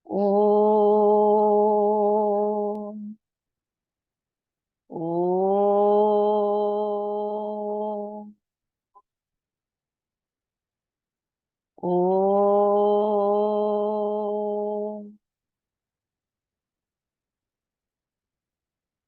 Om. Om. Om.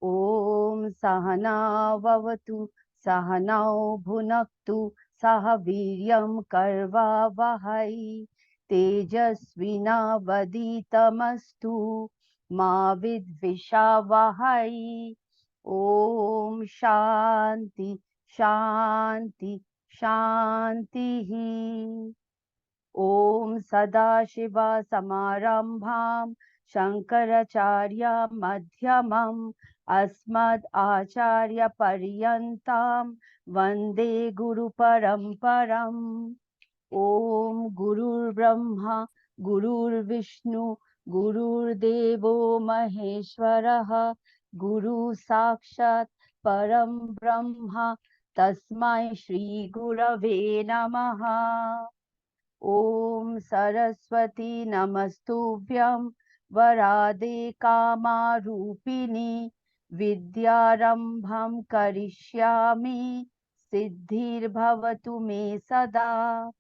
Om Sahana Vavatu Sahanau Bhunaktu Saha Viryam Karva Vahai Tejasvina Vaditamastu Ma Vidvisha Vahai. Om Shanti Shanti Shanti. Om Sadashiva Samarambham Shankaracharya Madhyamam Asmad Acharya Paryantam Vande Guru Paramparam. Om Gurur Brahma Gurur Vishnu Gurur Devo Maheshwaraha Guru Sakshat Param Brahma Tasmai Shri Gurave Namaha. Om Saraswati Namastubhyam Varade Kama Rupini Vidyarambham Karishyami Siddhir Bhavatu Me Sada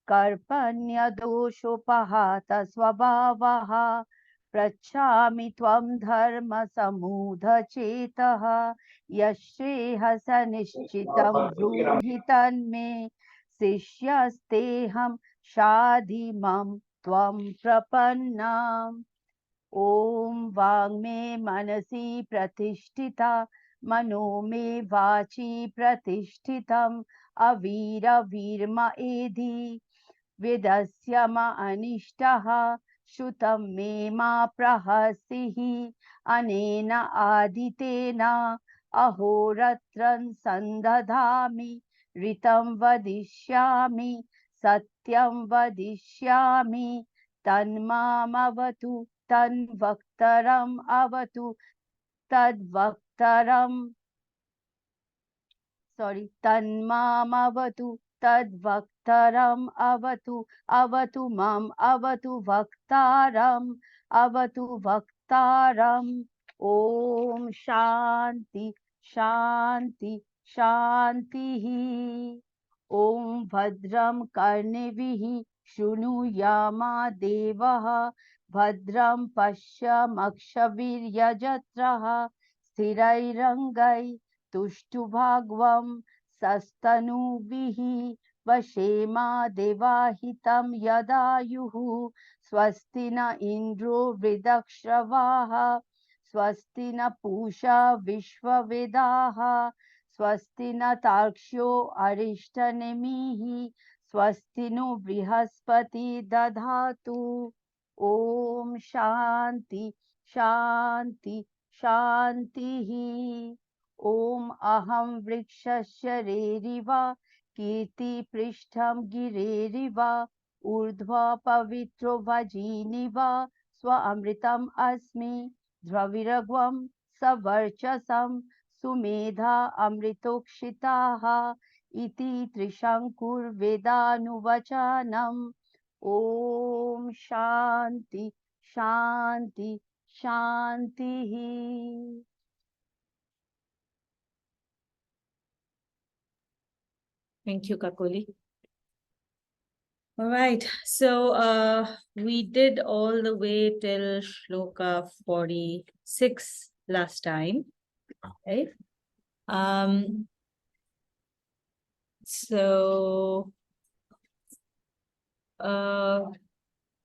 Karpanya Doshopahata Swabhavaha Prachami Tvam Dharma Samudha Chetaha Yashreha Sanishchitam Brunhi Tanme Sishyasteham Shadimam Tvam Prapannam. Om Vangme Manasi Pratishtita Mano Me Vachi Pratishthitam Avira Virma Edhi Vedasya ma anishtaha Shutam me ma prahasihi Anena aditena Ahoratran sandadhami Ritam vadishyami Satyam vadishyami Tanmam avatu Tanvaktaram avatu Tadvaktaram Tanmamavatu tadvaktaram avatu avatu mam avatu vaktaram. Om Shanti Shanti Shanti. Om Bhadram Karnevihi Shunuyama Devaha Bhadram Pashyamakshaviryajatraha Sthirairangai Tuštubhagvam Sastanubihi Vashema Devahitam Yadayuhu Swastina Indro Vridakshavaha Swastina Pusha Vishwavedaha Swastina Tarksho Arishtanemihi Swastino Brihaspati Dadhatu. Om Shanti Shanti Shanti. Om Aham Vrikshasya Reriva Kirti Prishtham Gireriva Urdhva Pavitro Vajiniva Swa Amritam Asmi Dhraviragvam Savarchasam Sumedha Amritokshitaha Iti Trishankur Vedanuvachanam. Om Shanti Shanti Shanti. Thank you, Kakoli. All right, so we did all the way till Shloka 46 last time, right? So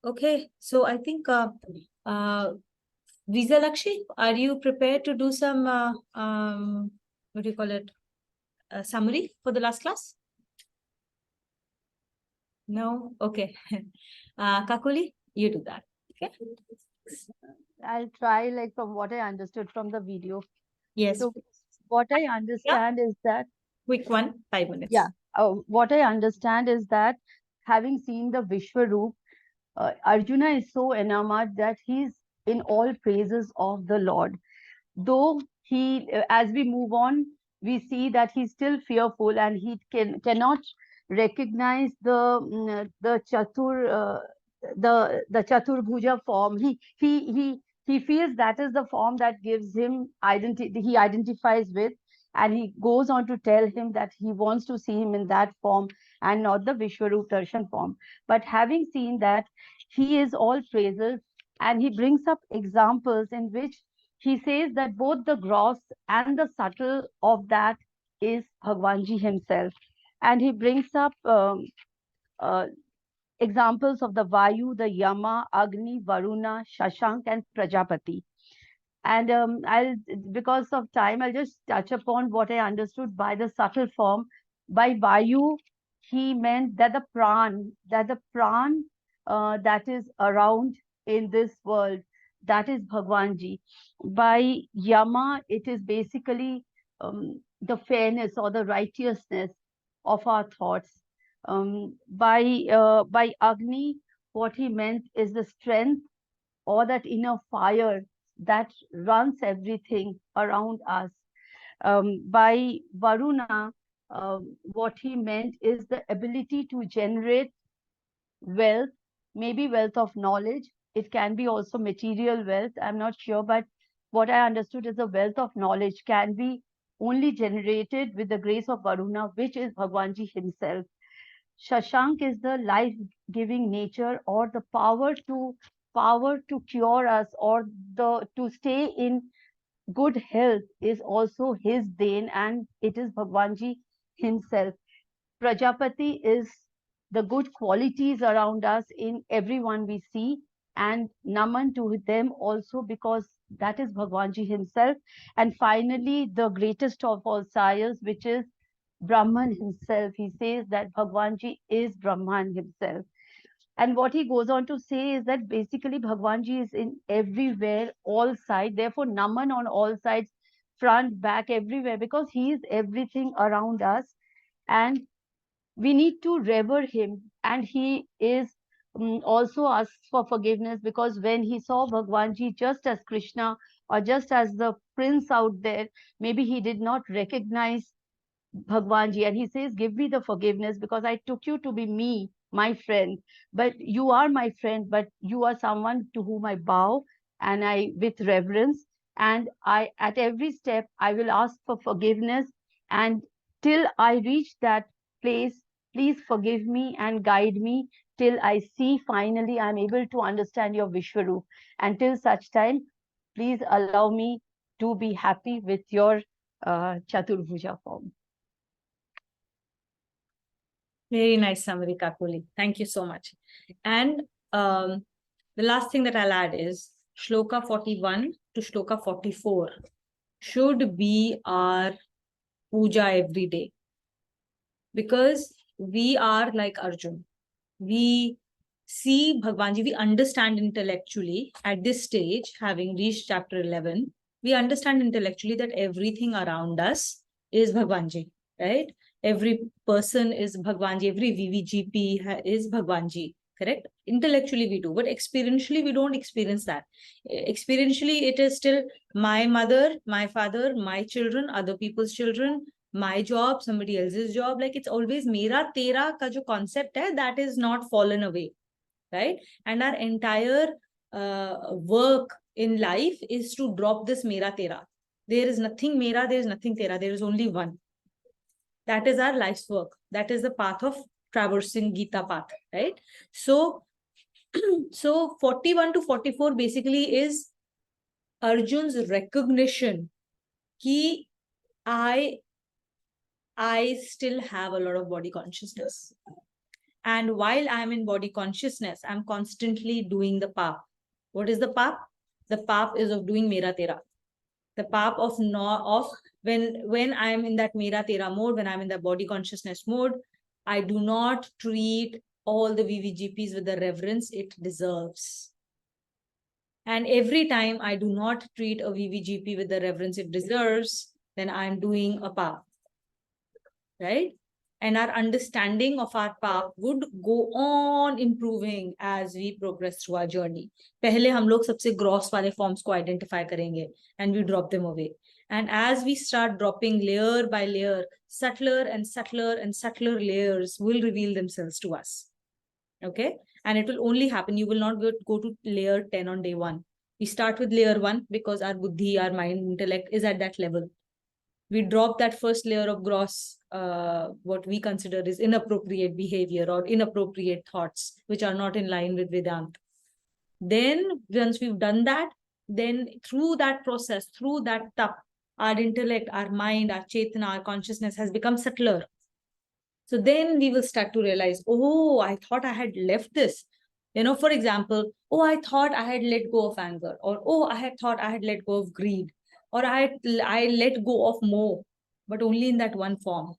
okay, so I think Visa Lakshi, are you prepared to do some what do you call it, summary for the last class? No? Okay. Kakuli, you do that. Okay. I'll try, like, from what I understood from the video. Yes. So what I understand is that quick one, 5 minutes. Yeah. What I understand is that having seen the Vishwaroop, Arjuna is so enamored that he's in all praises of the Lord. Though he, as we move on, we see that he's still fearful and he cannot recognize the Chatur the Chaturbhuja form. He feels that is the form that gives him identity. He identifies with, and he goes on to tell him that he wants to see him in that form and not the Vishwarup Darshan form. But having seen that, he is all praises, and he brings up examples in which he says that both the gross and the subtle of that is Bhagwanji himself. And he brings up uh, examples of the Vayu, the Yama, Agni, Varuna, Shashank, and Prajapati. And because of time, I'll just touch upon what I understood by the subtle form. By Vayu, he meant that the pran that is around in this world, that is Bhagwanji. By Yama, it is basically the fairness or the righteousness of our thoughts. By Agni, what he meant is the strength or that inner fire that runs everything around us. By Varuna, what he meant is the ability to generate wealth, maybe wealth of knowledge. It can be also material wealth. I'm not sure, but what I understood is the wealth of knowledge can be only generated with the grace of Varuna, which is Bhagwanji himself. Shashank is the life-giving nature or the power to cure us or the to stay in good health is also his Dain, and it is Bhagwanji himself. Prajapati is the good qualities around us in everyone we see, and Naman to them also because that is Bhagwanji himself. And finally, the greatest of all sires, which is Brahman himself. He says that Bhagwanji is Brahman himself. And what he goes on to say is that basically Bhagwanji is in everywhere, all sides. Therefore, Naman on all sides, front, back, everywhere, because he is everything around us. And we need to revere him. And he is also asks for forgiveness because when he saw Bhagwanji just as Krishna or just as the prince out there, maybe he did not recognize Bhagwanji, and he says, give me the forgiveness because I took you to be me, my friend. But you are my friend, but you are someone to whom I bow and I with reverence. And I at every step I will ask for forgiveness. And till I reach that place, please forgive me and guide me till I see finally I'm able to understand your Vishwarup. Until such time, please allow me to be happy with your Chaturbhuja form. Very nice summary, Kakuli. Thank you so much. And the last thing that I'll add is Shloka 41 to Shloka 44 should be our puja every day. Because we are like Arjun. We see Bhagwanji, we understand intellectually at this stage, having reached chapter 11, we understand intellectually that everything around us is Bhagwanji, right? Every person is Bhagwanji, every VVGP is Bhagwanji, correct? Intellectually we do, but experientially we don't experience that. Experientially, it is still my mother, my father, my children, other people's children, my job, somebody else's job. Like it's always mera tera ka jo concept hai, that is not fallen away, right? And our entire work in life is to drop this mera tera. There is nothing mera, there is nothing tera, there is only one. That is our life's work. That is the path of traversing Gita path, right? So, so 41 to 44 basically is Arjun's recognition that I still have a lot of body consciousness. And while I'm in body consciousness, I'm constantly doing the paap. What is the paap? The paap is of doing mera tera. The paap of when I'm in that mera tera mode, when I'm in the body consciousness mode, I do not treat all the VVGPs with the reverence it deserves. And every time I do not treat a VVGP with the reverence it deserves, then I'm doing a paap. Right? And our understanding of our path would go on improving as we progress through our journey. पहले हम लोग सबसे gross वाले forms को identify करेंगे and we drop them away. And as we start dropping layer by layer, subtler and subtler and subtler layers will reveal themselves to us. Okay. And it will only happen. You will not go to layer 10 on day one. We start with layer 1 because our buddhi, our mind, intellect is at that level. We drop that first layer of gross, what we consider is inappropriate behavior or inappropriate thoughts, which are not in line with Vedanta. Then once we've done that, then through that process, through that tap, our intellect, our mind, our chetana, our consciousness has become subtler. So then we will start to realize, oh, I thought I had left this. For example, oh, I thought I had let go of anger, or oh, I had thought I had let go of greed, or I let go of more, but only in that one form.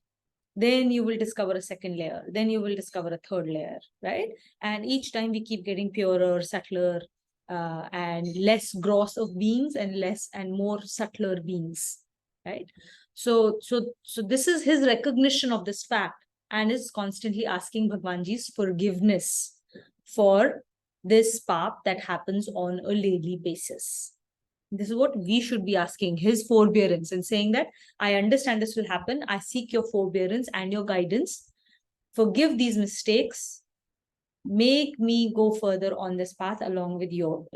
Then you will discover a second layer. Then you will discover a third layer, right? And each time we keep getting purer, subtler, and less gross of beings and less and more subtler beings, right? So this is his recognition of this fact and is constantly asking Bhagwanji's forgiveness for this path that happens on a daily basis. This is what we should be asking, his forbearance, and saying that I understand this will happen. I seek your forbearance and your guidance. Forgive these mistakes. Make me go further on this path along with you,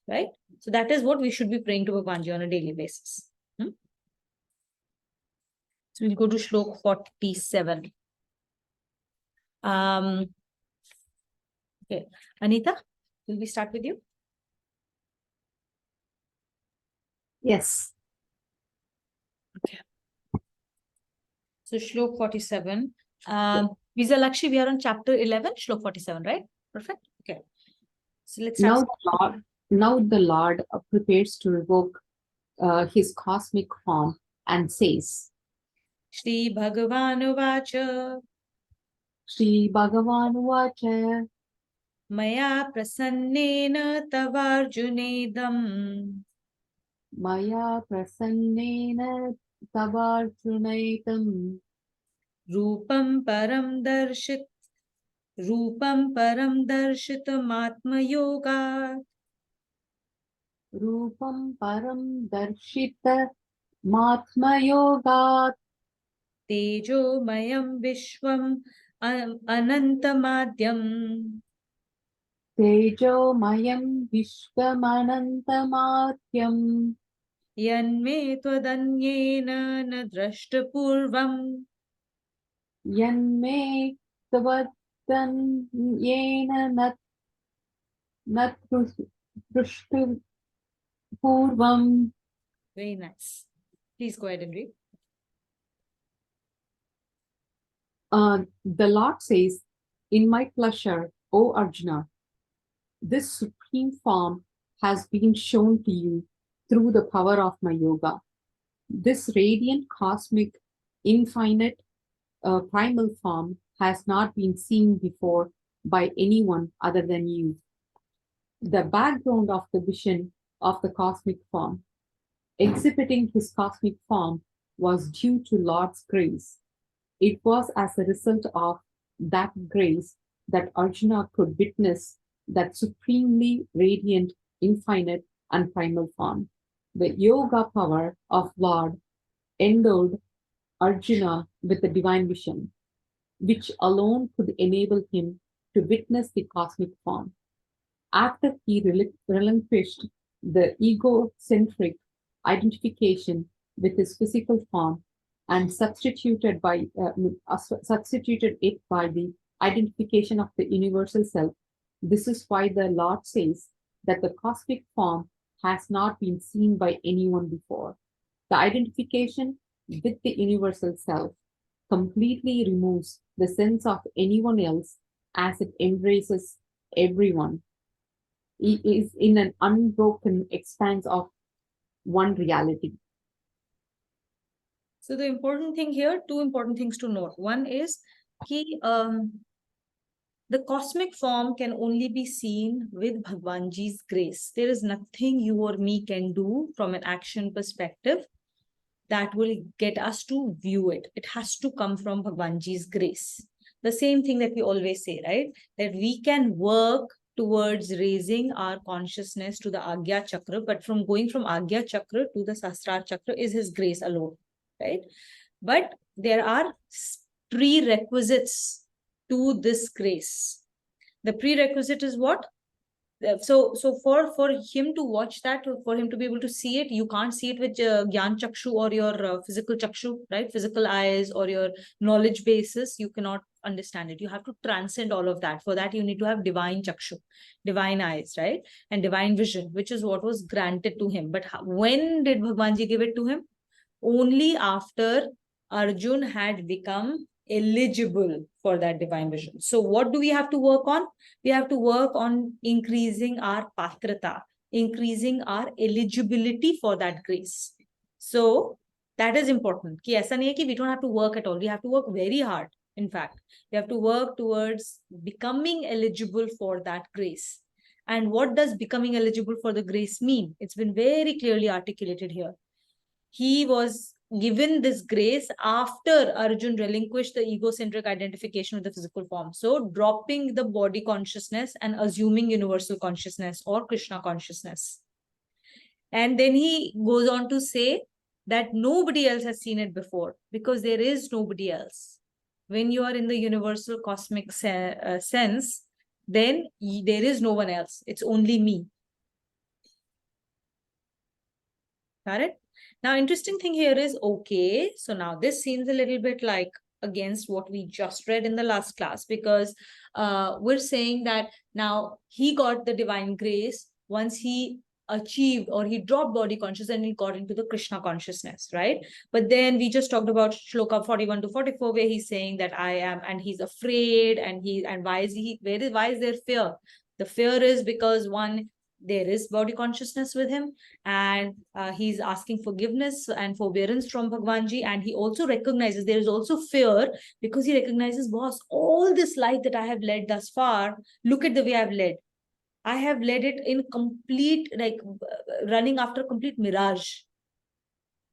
right? So that is what we should be praying to Bhagwanji on a daily basis. So we'll go to Shlok 47. Okay, Anita, will we start with you? Yes. Okay. So Shlok 47. Visalakshi, we are on chapter 11, Shlok 47, right? Perfect. Okay. So let's start. Now the Lord prepares to revoke his cosmic form and says, Shri Bhagavan Vacha Shri Bhagavan Vacha Maya Prasannena Tavarjunedam Maya Prasannena Tavarjunaitam Rupam Param Darshitamatma Yoga Rupam Param Darshita Matma Yoga Tejo Mayam Vishwam Anantamadyam Tejo Mayam Vishwamanantamatyam Yanme Twadanyena Na Drashtapurvam Yanme Tavadanyena Nat Prushtu Purvam. Very nice. Please go ahead and read. The Lord says, in my pleasure, O Arjuna, this supreme form has been shown to you through the power of my yoga. This radiant, cosmic, infinite, primal form has not been seen before by anyone other than you. The background of the vision of the cosmic form, exhibiting his cosmic form, was due to Lord's grace. It was as a result of that grace that Arjuna could witness that supremely radiant, infinite, and primal form. The yoga power of Lord endowed Arjuna with a divine vision, which alone could enable him to witness the cosmic form. After he relinquished the egocentric identification with his physical form and substituted it by the identification of the universal self, this is why the Lord says that the cosmic form has not been seen by anyone before. The identification with the universal self completely removes the sense of anyone else as it embraces everyone. It is in an unbroken expanse of one reality. So the important thing here, two important things to note. One is the cosmic form can only be seen with Bhagwanji's grace. There is nothing you or me can do from an action perspective that will get us to view it. It has to come from Bhagwanji's grace. The same thing that we always say, right? That we can work towards raising our consciousness to the Agya Chakra, but from going from Agya Chakra to the Sahasrara Chakra is his grace alone, right? But there are prerequisites to this grace. The prerequisite is what? So for him to watch that, for him to be able to see it, you can't see it with gyan chakshu or your physical chakshu, right? Physical eyes or your knowledge basis. You cannot understand it. You have to transcend all of that. For that, you need to have divine chakshu, divine eyes, right? And divine vision, which is what was granted to him. But when did Bhagwanji give it to him? Only after Arjun had become eligible for that divine vision. So what do we have to work on? We have to work on increasing our patrata, increasing our eligibility for that grace. So that is important. Ki aisa nahi hai ki we don't have to work at all. We have to work very hard. In fact, we have to work towards becoming eligible for that grace. And what does becoming eligible for the grace mean? It's been very clearly articulated here. He was given this grace after Arjun relinquished the egocentric identification with the physical form. So dropping the body consciousness and assuming universal consciousness or Krishna consciousness. And then he goes on to say that nobody else has seen it before because there is nobody else. When you are in the universal cosmic sense, then there is no one else. It's only me. Got it? Now, interesting thing here is, okay, so now this seems a little bit like against what we just read in the last class, because we're saying that now he got the divine grace once he achieved or he dropped body consciousness and he got into the Krishna consciousness, right? But then we just talked about Shloka 41 to 44, where he's saying that I am, and he's afraid, and why is he, why is there fear? The fear is because one, there is body consciousness with him, and he's asking forgiveness and forbearance from Bhagwanji, and he also recognizes there is also fear because he recognizes, boss, all this life that I have led thus far, look at the way I've led. I have led it in complete, like running after complete mirage.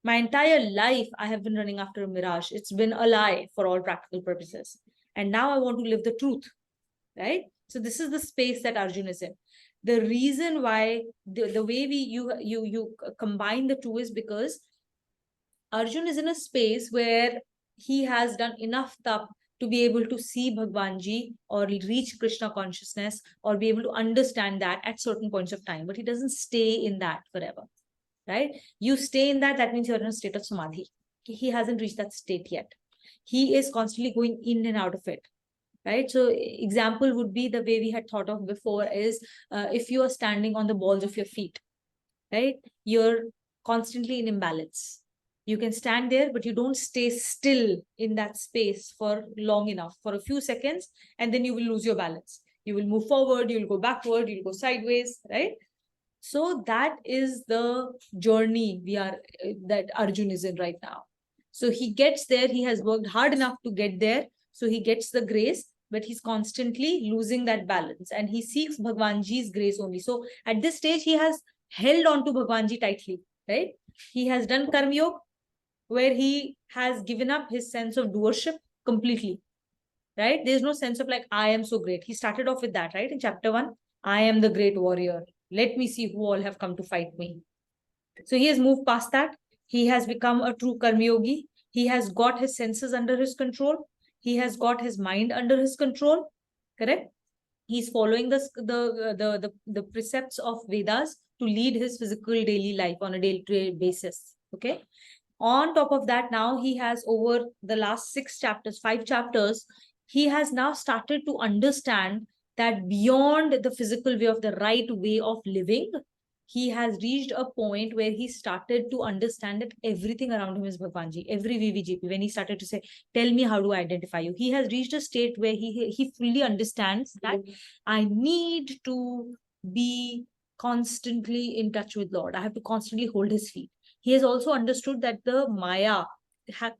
My entire life, I have been running after a mirage. It's been a lie for all practical purposes. And now I want to live the truth, right? So this is the space that Arjun is in. The reason why the way you combine the two is because Arjun is in a space where he has done enough tap to be able to see Bhagwanji or reach Krishna consciousness or be able to understand that at certain points of time. But he doesn't stay in that forever, right? You stay in that, that means you're in a state of samadhi. He hasn't reached that state yet. He is constantly going in and out of it, right? So example would be the way we had thought of before is if you are standing on the balls of your feet, right? You're constantly in imbalance. You can stand there, but you don't stay still in that space for long enough, for a few seconds, and then you will lose your balance. You will move forward, you'll go backward, you'll go sideways, right? So that is the journey that Arjun is in right now. So he gets there, he has worked hard enough to get there, so he gets the grace, but he's constantly losing that balance, and he seeks Bhagwanji's grace only. So at this stage, he has held on to Bhagwanji tightly, right? He has done Karma Yoga, where he has given up his sense of doership completely, right? There's no sense of like, I am so great. He started off with that, right? In chapter 1, I am the great warrior. Let me see who all have come to fight me. So he has moved past that. He has become a true Karma Yogi. He has got his senses under his control. He has got his mind under his control. Correct? He's following the precepts of Vedas to lead his physical daily life on a daily basis. Okay. On top of that, now he has, over the last 6 chapters, 5 chapters, he has now started to understand that beyond the physical way of the right way of living, he has reached a point where he started to understand that everything around him is Bhagwanji. Every VVGP, when he started to say, tell me, how do I identify you? He has reached a state where he fully understands that I need to be constantly in touch with Lord. I have to constantly hold his feet. He has also understood that the Maya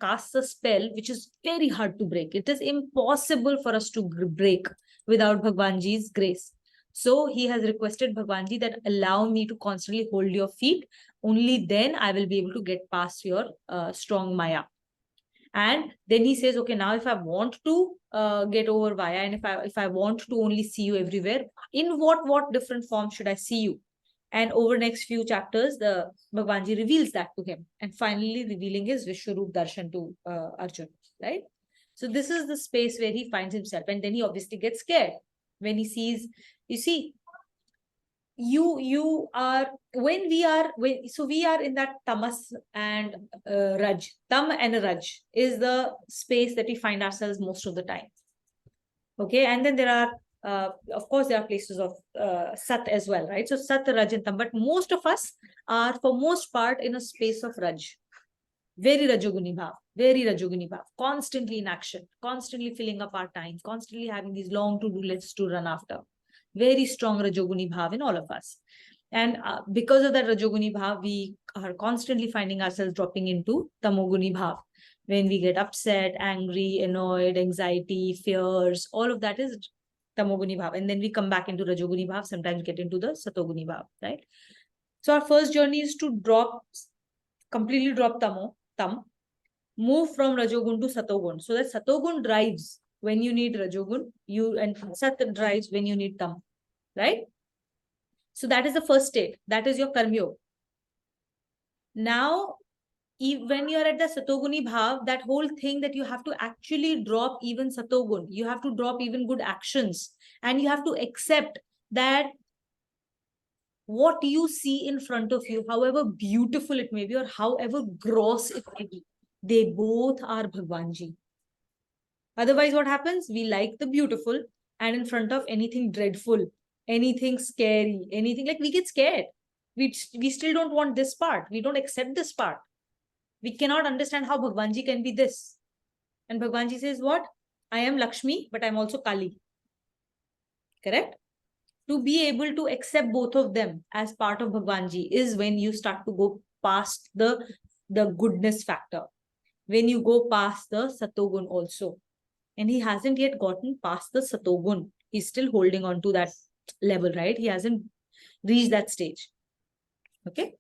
casts a spell which is very hard to break. It is impossible for us to break without Bhagwanji's grace. So he has requested Bhagwanji that allow me to constantly hold your feet. Only then I will be able to get past your strong Maya. And then he says, okay, now if I want to get over Maya, and if I want to only see you everywhere, in what different form should I see you? And over next few chapters, the Bhagwanji reveals that to him, and finally revealing his Vishwarup Darshan to Arjun, right? So this is the space where he finds himself, and then he obviously gets scared. When he sees, you see, you are, when we are, so we are in that tamas and raj. Tam and raj is the space that we find ourselves most of the time. Okay, and then there are, of course, there are places of sat as well, right? So sat, raj, and tam, but most of us are, for most part, in a space of raj. Very rajoguni bhav, constantly in action, constantly filling up our time, constantly having these long to-do lists to run after. Very strong rajoguni bhav in all of us. And because of that rajoguni bhav, we are constantly finding ourselves dropping into tamoguni bhav. When we get upset, angry, annoyed, anxiety, fears, all of that is tamoguni bhav. And then we come back into rajoguni bhav, sometimes get into the satoguni bhav, right? So our first journey is to completely drop tam, move from rajogun to satogun. So that satogun drives when you need rajogun, and sat drives when you need tam, right? So that is the first state. That is your karmyog. Now, when you're at the satoguni bhav, that whole thing that you have to actually drop even satogun, you have to drop even good actions, and you have to accept that what you see in front of you, however beautiful it may be or however gross it may be, they both are Bhagwanji. Otherwise, what happens? We like the beautiful, and in front of anything dreadful, anything scary, anything, like, we get scared. We still don't want this part. We don't accept this part. We cannot understand how Bhagwanji can be this. And Bhagwanji says, what? I am Lakshmi, but I'm also Kali. Correct? To be able to accept both of them as part of Bhagwanji is when you start to go past the goodness factor. When you go past the Satogun also. And he hasn't yet gotten past the Satogun. He's still holding on to that level, right? He hasn't reached that stage. Okay.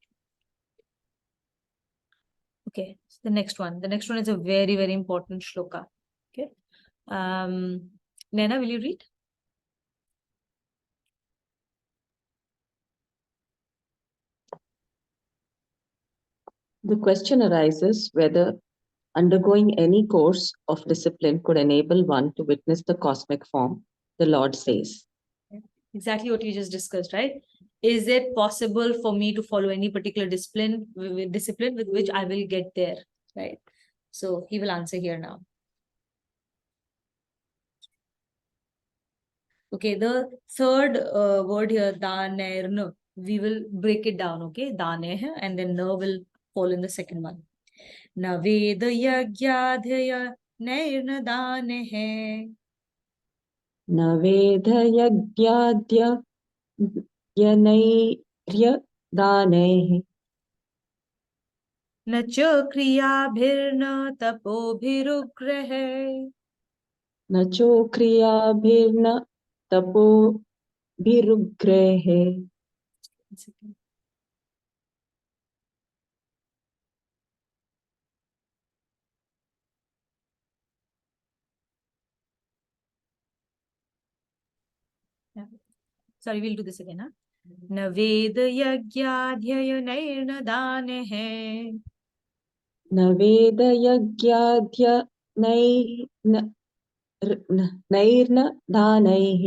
Okay. So the next one. The next one is a very, very important shloka. Okay. Naina, will you read? The question arises whether undergoing any course of discipline could enable one to witness the cosmic form, the Lord says. Exactly what you just discussed, right? Is it possible for me to follow any particular discipline with which I will get there, right? So he will answer here now. Okay, the third word here, danerna, we will break it down, okay? Daneh, and then na will fall in the second one. Na veda yagyadhyaya nairna daneh. Na veda yagyadya yanairya daneh. न च क्रियाभिर्न तपोभिरुग्रहे न चोक्रियाभिर्न तपोभिरुग्रहे. Sorry, we'll do this again. Huh? न वेद यज्ञाध्ययनैर्न दानैः न वेद यज्ञाद्य नैर्न दानैः.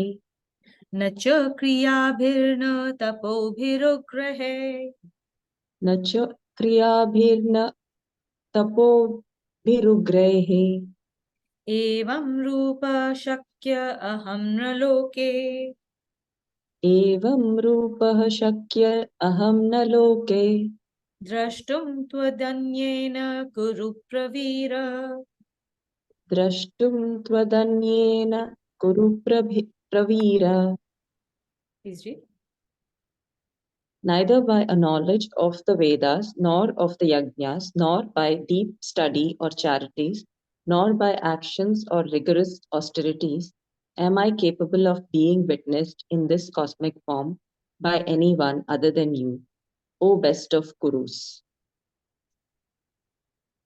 न च क्रियाभिर्न तपोभिरुग्रहे न च क्रियाभिर्न तपोभिरुग्रहे. एवं रूप शक्य अहं न लोके एवं रूपः शक्य अहं न लोके. द्रष्टुं त्वदन्येन कुरु प्रवीर. द्रष्टुं त्वदन्येन कुरु Pravir. Please read. Neither by a knowledge of the Vedas, nor of the yajnas, nor by deep study or charities, nor by actions or rigorous austerities, am I capable of being witnessed in this cosmic form by anyone other than you, O best of Kurus.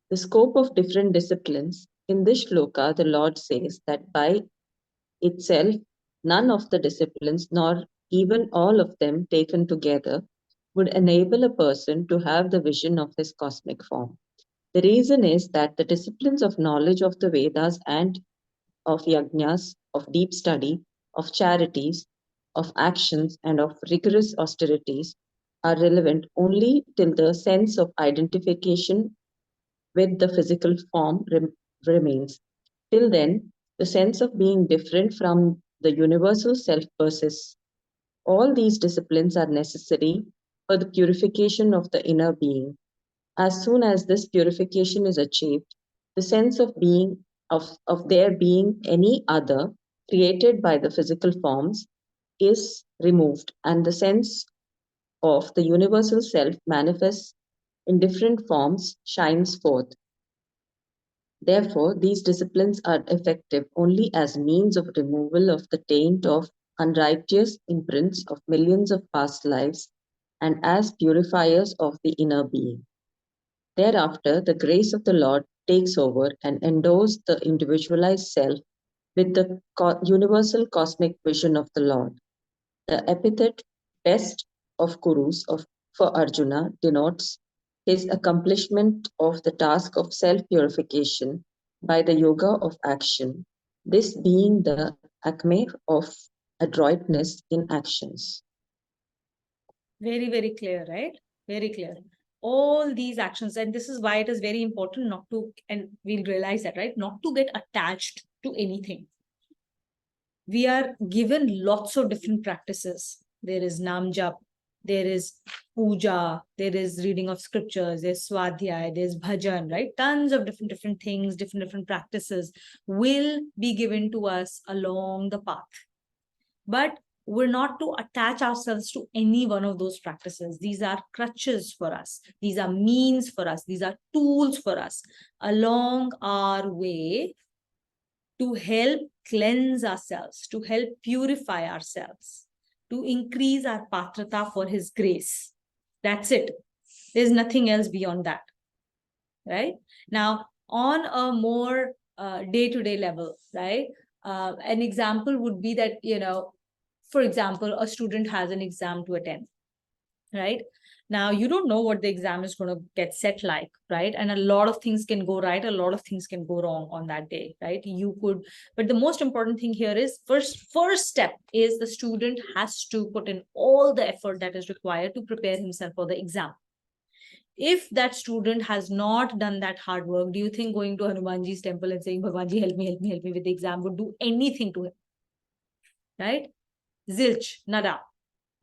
The scope of different disciplines. In this shloka, the Lord says that by itself, none of the disciplines, nor even all of them taken together, would enable a person to have the vision of his cosmic form. The reason is that the disciplines of knowledge of the Vedas and of yajnas, of deep study, of charities, of actions, and of rigorous austerities are relevant only till the sense of identification with the physical form remains. Till then, the sense of being different from the universal self persists. All these disciplines are necessary for the purification of the inner being. As soon as this purification is achieved, the sense of being of there being any other created by the physical forms is removed, and the sense of the universal self manifests in different forms shines forth. Therefore, these disciplines are effective only as means of removal of the taint of unrighteous imprints of millions of past lives and as purifiers of the inner being. Thereafter, the grace of the Lord takes over and endows the individualized self with the universal cosmic vision of the Lord. The epithet best of Kurus for Arjuna denotes his accomplishment of the task of self purification by the yoga of action, this being the acme of adroitness in actions. Very, very clear, right? Very clear. All these actions, and this is why it is very important not to, and we'll realize that, right? Not to get attached to anything. We are given lots of different practices. There is Nam Jap, there is puja, there is reading of scriptures, there's swadhyay, there's bhajan, right? Tons of different things, different practices will be given to us along the path. But we're not to attach ourselves to any one of those practices. These are crutches for us. These are means for us. These are tools for us along our way to help cleanse ourselves, to help purify ourselves, to increase our patrata for his grace. That's it. There's nothing else beyond that. Right? Now, on a more day-to-day level, right? An example would be that, for example, a student has an exam to attend, right? Now, you don't know what the exam is going to get set like, right? And a lot of things can go right, a lot of things can go wrong on that day, right? You could, but the most important thing here is first step is the student has to put in all the effort that is required to prepare himself for the exam. If that student has not done that hard work, do you think going to Hanumanji's temple and saying, Bhagwanji, help me with the exam would do anything to him? Right? Zilch, nada,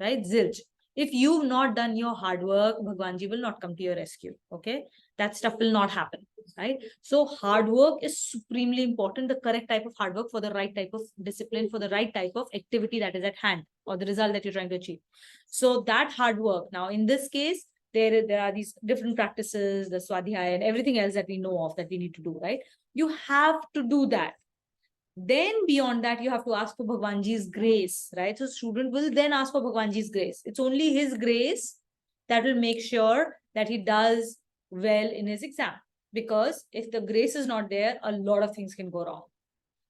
right? Zilch. If you've not done your hard work, Bhagwanji will not come to your rescue. Okay? That stuff will not happen. Right? So hard work is supremely important, the correct type of hard work for the right type of discipline, for the right type of activity that is at hand or the result that you're trying to achieve. So that hard work. Now, in this case, there are these different practices, the swadhyaya and everything else that we know of that we need to do, right? You have to do that. Then beyond that, you have to ask for Bhagwanji's grace, right? So student will then ask for Bhagwanji's grace. It's only his grace that will make sure that he does well in his exam. Because if the grace is not there, a lot of things can go wrong.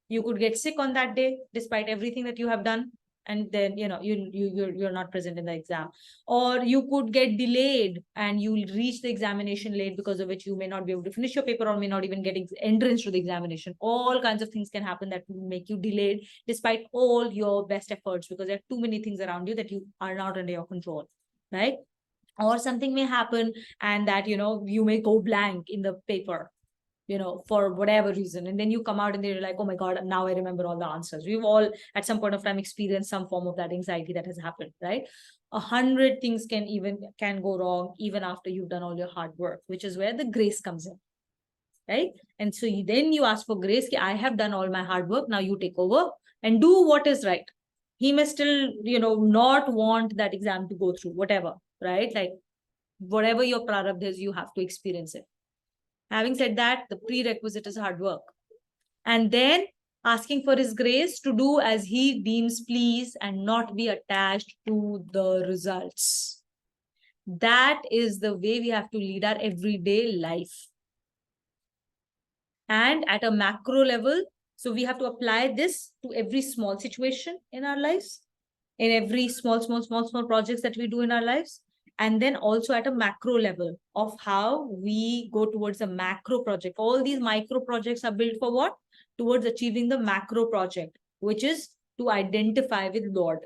You could get sick on that day, despite everything that you have done. And then, you're not present in the exam. Or you could get delayed and you'll reach the examination late, because of which you may not be able to finish your paper or may not even get entrance to the examination. All kinds of things can happen that will make you delayed despite all your best efforts, because there are too many things around you that you are not under your control, right? Or something may happen and that, you may go blank in the paper, for whatever reason. And then you come out and they're like, oh my God, now I remember all the answers. We've all at some point of time experienced some form of that anxiety that has happened, right? 100 things can go wrong even after you've done all your hard work, which is where the grace comes in, right? And so then you ask for grace. I have done all my hard work. Now you take over and do what is right. He may still, not want that exam to go through, whatever, right? Like whatever your prarabdha is, you have to experience it. Having said that, the prerequisite is hard work. And then asking for his grace to do as he deems please and not be attached to the results. That is the way we have to lead our everyday life. And at a macro level, so we have to apply this to every small situation in our lives, in every small projects that we do in our lives. And then also at a macro level of how we go towards a macro project. All these micro projects are built for what? Towards achieving the macro project, which is to identify with Lord.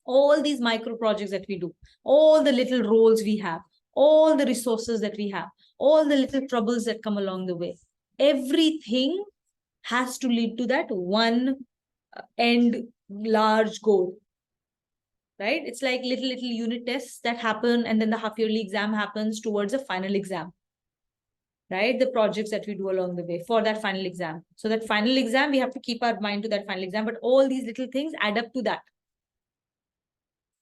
All these micro projects that we do, all the little roles we have, all the resources that we have, all the little troubles that come along the way, everything has to lead to that one end large goal. Right? It's like little unit tests that happen, and then the half yearly exam happens towards a final exam. Right? The projects that we do along the way for that final exam. So that final exam, we have to keep our mind to that final exam, but all these little things add up to that.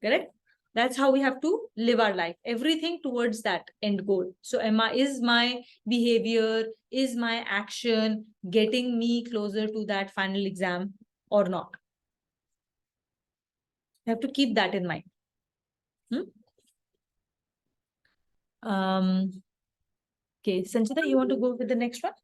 Correct? That's how we have to live our life. Everything towards that end goal. So is my behavior, is my action getting me closer to that final exam or not? You have to keep that in mind. Okay, Sanchita, you want to go with the next one?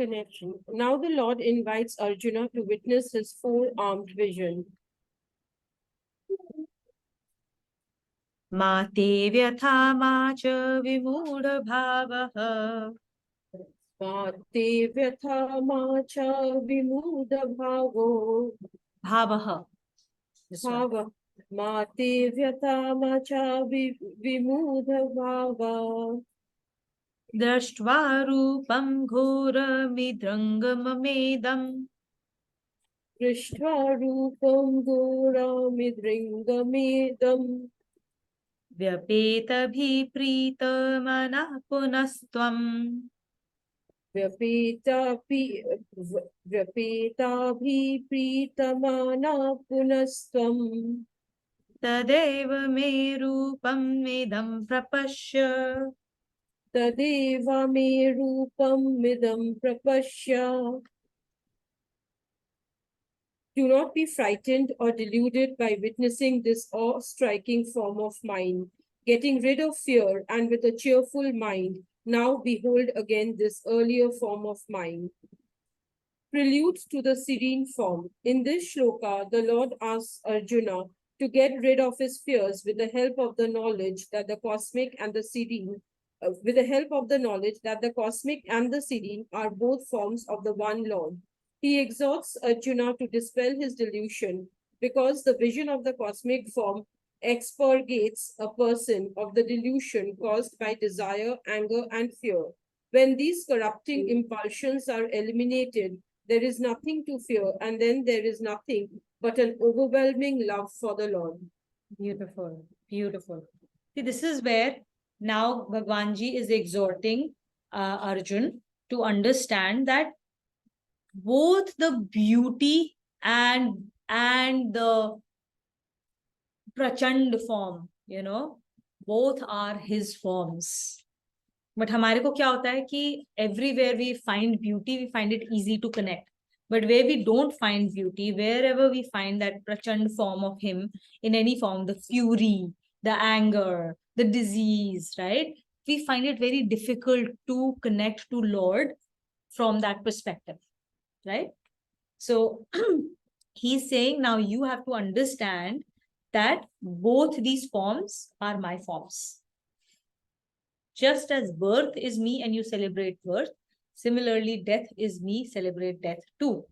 Connection. Now the Lord invites Arjuna to witness his four-armed vision. Ma te vyatha ma cha vimudha bhavaha. Ma te vyatha ma cha vimudha bhavo. Bhavaha. Bhava. Ma te vyatha ma cha vimudha bhava. Drashtva rupam ghora midrangamamedam. Drishtva rupam ghora midringamedam. Vyapeta bhiprita mana punastvam. Vyapeta-bhi-pritamana punastvam. Tadeva me rupam medam prapashya. Tadeva me rupam midam prapashya. Do not be frightened or deluded by witnessing this awe-striking form of mine. Getting rid of fear and with a cheerful mind, now behold again this earlier form of mine. Prelude to the serene form. In this shloka, the Lord asks Arjuna to get rid of his fears with the help of the knowledge that the cosmic and the serene, are both forms of the one Lord. He exhorts Arjuna to dispel his delusion because the vision of the cosmic form expurgates a person of the delusion caused by desire, anger, and fear. When these corrupting impulsions are eliminated, there is nothing to fear, and then there is nothing but an overwhelming love for the Lord. Beautiful, beautiful. See, this is where now Bhagwanji is exhorting Arjun to understand that both the beauty and the prachand form, both are his forms. But हमारे को क्या होता है कि everywhere we find beauty, we find it easy to connect. But where we don't find beauty, wherever we find that prachand form of him, in any form, the fury, the anger, the disease, right? We find it very difficult to connect to Lord from that perspective, right? So he's saying now you have to understand that both these forms are my forms. Just as birth is me and you celebrate birth, similarly, death is me, celebrate death too.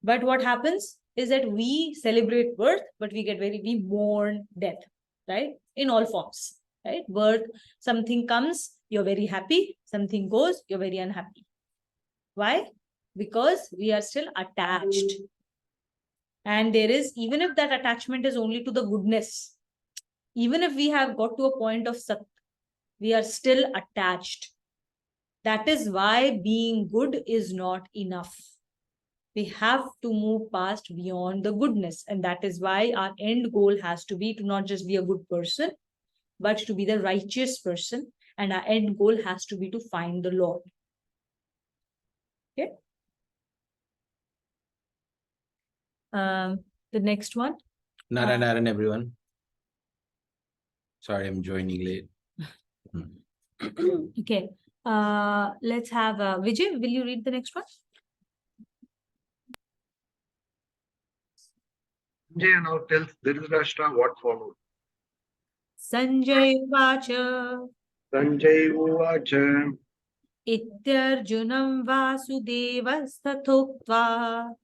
But what happens is that we celebrate birth, but we mourn death, right? In all forms, right? Birth, something comes, you're very happy. Something goes, you're very unhappy. Why? Because we are still attached. And there is, even if that attachment is only to the goodness, even if we have got to a point of sat, we are still attached. That is why being good is not enough. We have to move past beyond the goodness. And that is why our end goal has to be to not just be a good person, but to be the righteous person. And our end goal has to be to find the Lord. Okay. The next one. Narayan, everyone. Sorry, I'm joining late. Okay. Let's have Vijay. Will you read the next one? Sanjay now tells Dhritarashtra what followed. Sanjay Vacha. Sanjay Uvacha Ityarjunam vasudevasthathokva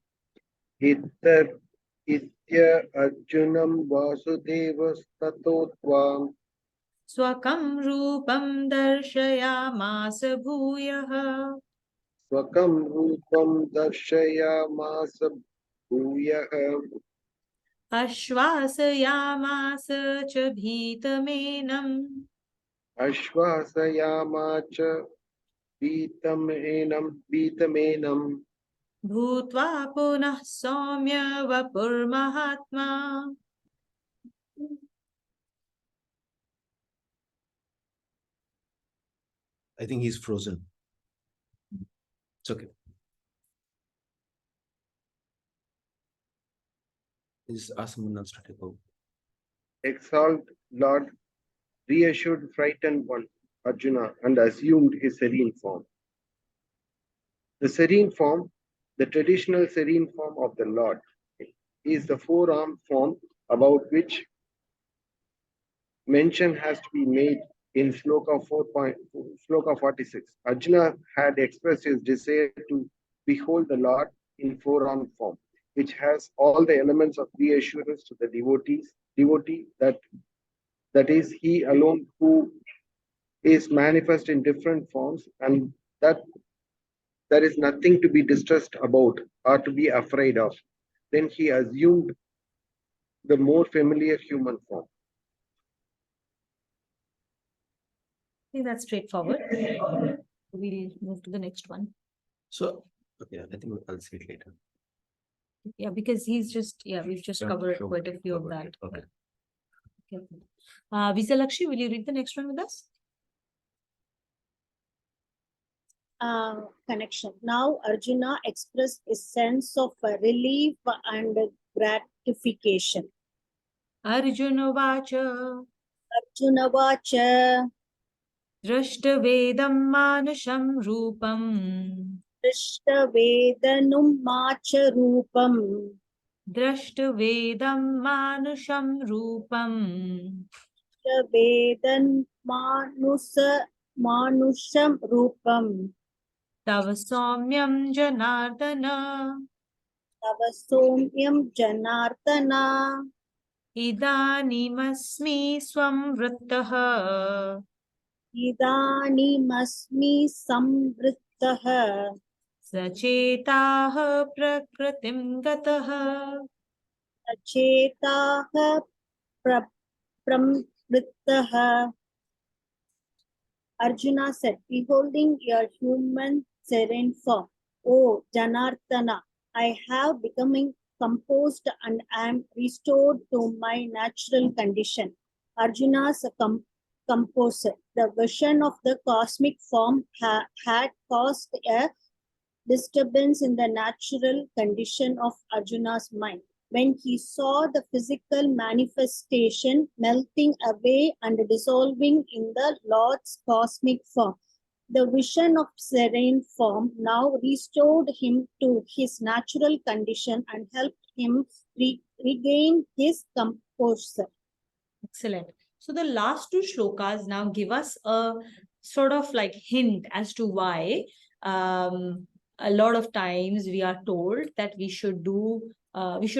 Ittar Itya Arjunam Vasudevastatotvam swakam rupam darshayamasa bhuyah Swakam Rupam Darshayamasa Bhuyah ashvasayamasa cha bhitamenam Ashvasayamacha Bitamenam bhutva punah saumya vapurmahatma. I think he's frozen. It's okay. Just ask someone else to take over. Exalt Lord reassured frightened one, Arjuna, and assumed his serene form. The serene form, the traditional serene form of the Lord, is the four-armed form about which mention has to be made in Shloka 46. Arjuna had expressed his desire to behold the Lord in four-armed form, which has all the elements of reassurance to the devotee that is he alone who is manifest in different forms, and that there is nothing to be distressed about or to be afraid of. Then he assumed the more familiar human form. I think that's straightforward. We'll move to the next one. So, okay, I think I'll see it later. Yeah, because we've just covered Sure, quite a few of covered that. it. Okay. Okay. Visalakshi, will you read the next one with us? Connection. Now Arjuna expressed a sense of relief and gratification. Arjuna vacha Arjuna vacha drashtavedam manusham rupam Vedanum macha rupam drashtavedam manusham rupam Vedan manusham rupam tava saumyam janardana Tava somyam janardana idanimasmi swam vrittah Idanimasmi samvrittah sachetah prakritim gatah. Achetah pramrittah. Arjuna said, beholding your human serene form, O Janardana, I have becoming composed and am restored to my natural condition. Arjuna's composer, the vision of the cosmic form had caused a disturbance in the natural condition of Arjuna's mind. When he saw the physical manifestation melting away and dissolving in the Lord's cosmic form, the vision of serene form now restored him to his natural condition and helped him regain his composure. Excellent. So the last two shlokas now give us a sort of like hint as to why a lot of times we are told that we should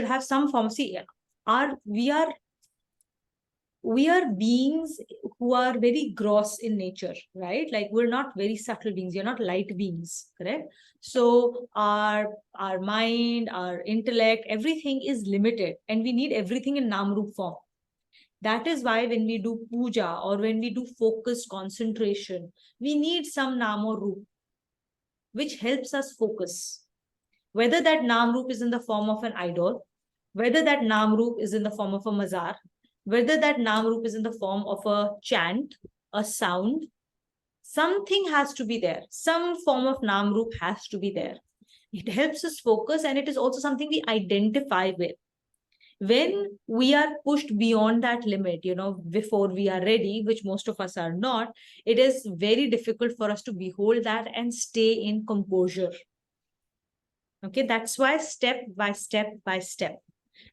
have some form. See, we are beings who are very gross in nature, right? Like we're not very subtle beings. You're not light beings, correct? So our mind, our intellect, everything is limited, and we need everything in Namrup form. That is why when we do puja or when we do focused concentration, we need some Nam or Roop, which helps us focus. Whether that Nam Roop is in the form of an idol, whether that Nam Roop is in the form of a mazar, whether that Nam Roop is in the form of a chant, a sound, something has to be there. Some form of Nam Roop has to be there. It helps us focus, and it is also something we identify with. When we are pushed beyond that limit, before we are ready, which most of us are not, it is very difficult for us to behold that and stay in composure. Okay, that's why step by step by step.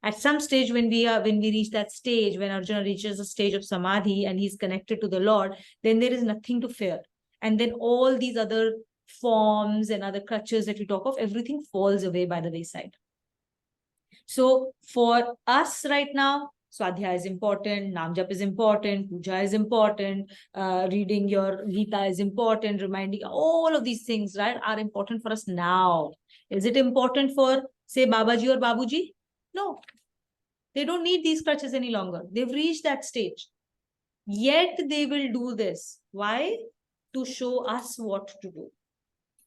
At some stage, when we reach that stage, when Arjuna reaches a stage of samadhi and he's connected to the Lord, then there is nothing to fear. And then all these other forms and other crutches that we talk of, everything falls away by the wayside. So for us right now, Swadhyaya is important, Namjap is important, Puja is important, reading your Gita is important, reminding all of these things, right, are important for us now. Is it important for, say, Babaji or Babuji? No. They don't need these crutches any longer. They've reached that stage. Yet they will do this. Why? To show us what to do.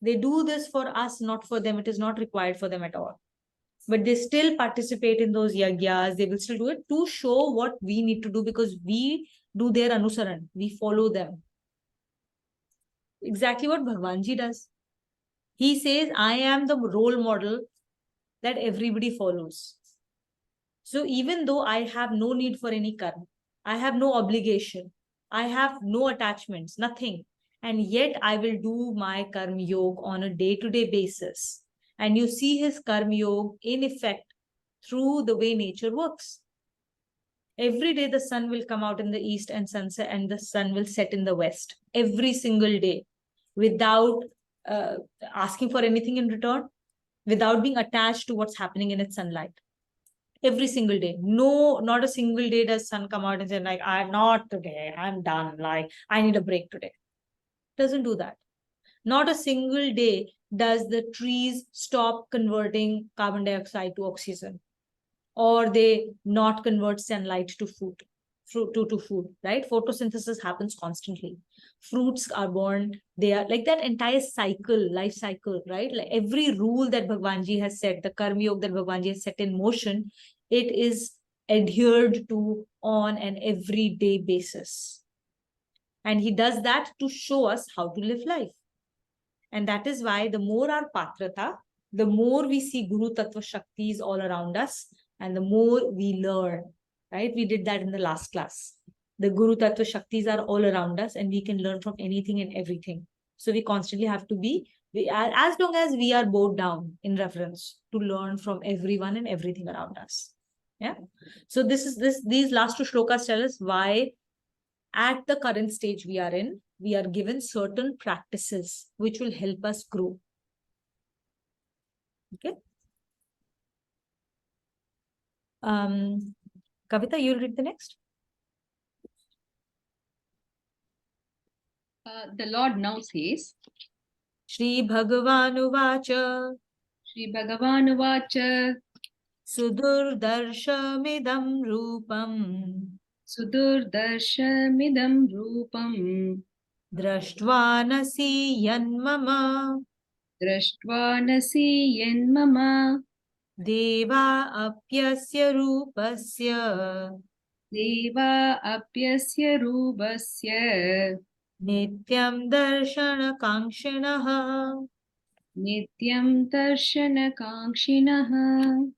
They do this for us, not for them. It is not required for them at all. But they still participate in those yagyas. They will still do it to show what we need to do, because we do their anusaran. We follow them. Exactly what Bhagwanji does. He says, I am the role model that everybody follows. So even though I have no need for any karma, I have no obligation, I have no attachments, nothing, and yet I will do my karma yoga on a day-to-day basis. And you see his karma yoga in effect through the way nature works. Every day the sun will come out in the east and sunset, and the sun will set in the west. Every single day, without asking for anything in return, without being attached to what's happening in its sunlight. Every single day. No, not a single day does sun come out and say, like, I'm not today, I'm done, like, I need a break today. Doesn't do that. Not a single day does the trees stop converting carbon dioxide to oxygen, or they not convert sunlight to food, to food, right? Photosynthesis happens constantly. Fruits are born, they are like that entire cycle, life cycle, right? Like every rule that Bhagwanji has set, the karma yoga that Bhagwanji has set in motion, it is adhered to on an everyday basis. And he does that to show us how to live life. And that is why the more our patrata, the more we see Guru Tattva Shaktis all around us, and the more we learn, right? We did that in the last class. The Guru Tattva Shaktis are all around us, and we can learn from anything and everything. So we constantly have to be, as long as we are bowed down in reverence, to learn from everyone and everything around us. Yeah. So these last two shlokas tell us why at the current stage we are in, we are given certain practices which will help us grow. Okay. Kavita, you'll read the next. The Lord now says, Shri Bhagavanu Vacha Shri Bhagavan Vacha Sudurdarshamidam Rupam Sudurdarshamidam Rupam Drashtvanasi Yanmama Drashtvanasi Yanmama Deva Apyasya Rupasya Deva Apyasya Rupasya Nityam Darshana Kangshinaha Nityam Darshana Kangshinaha.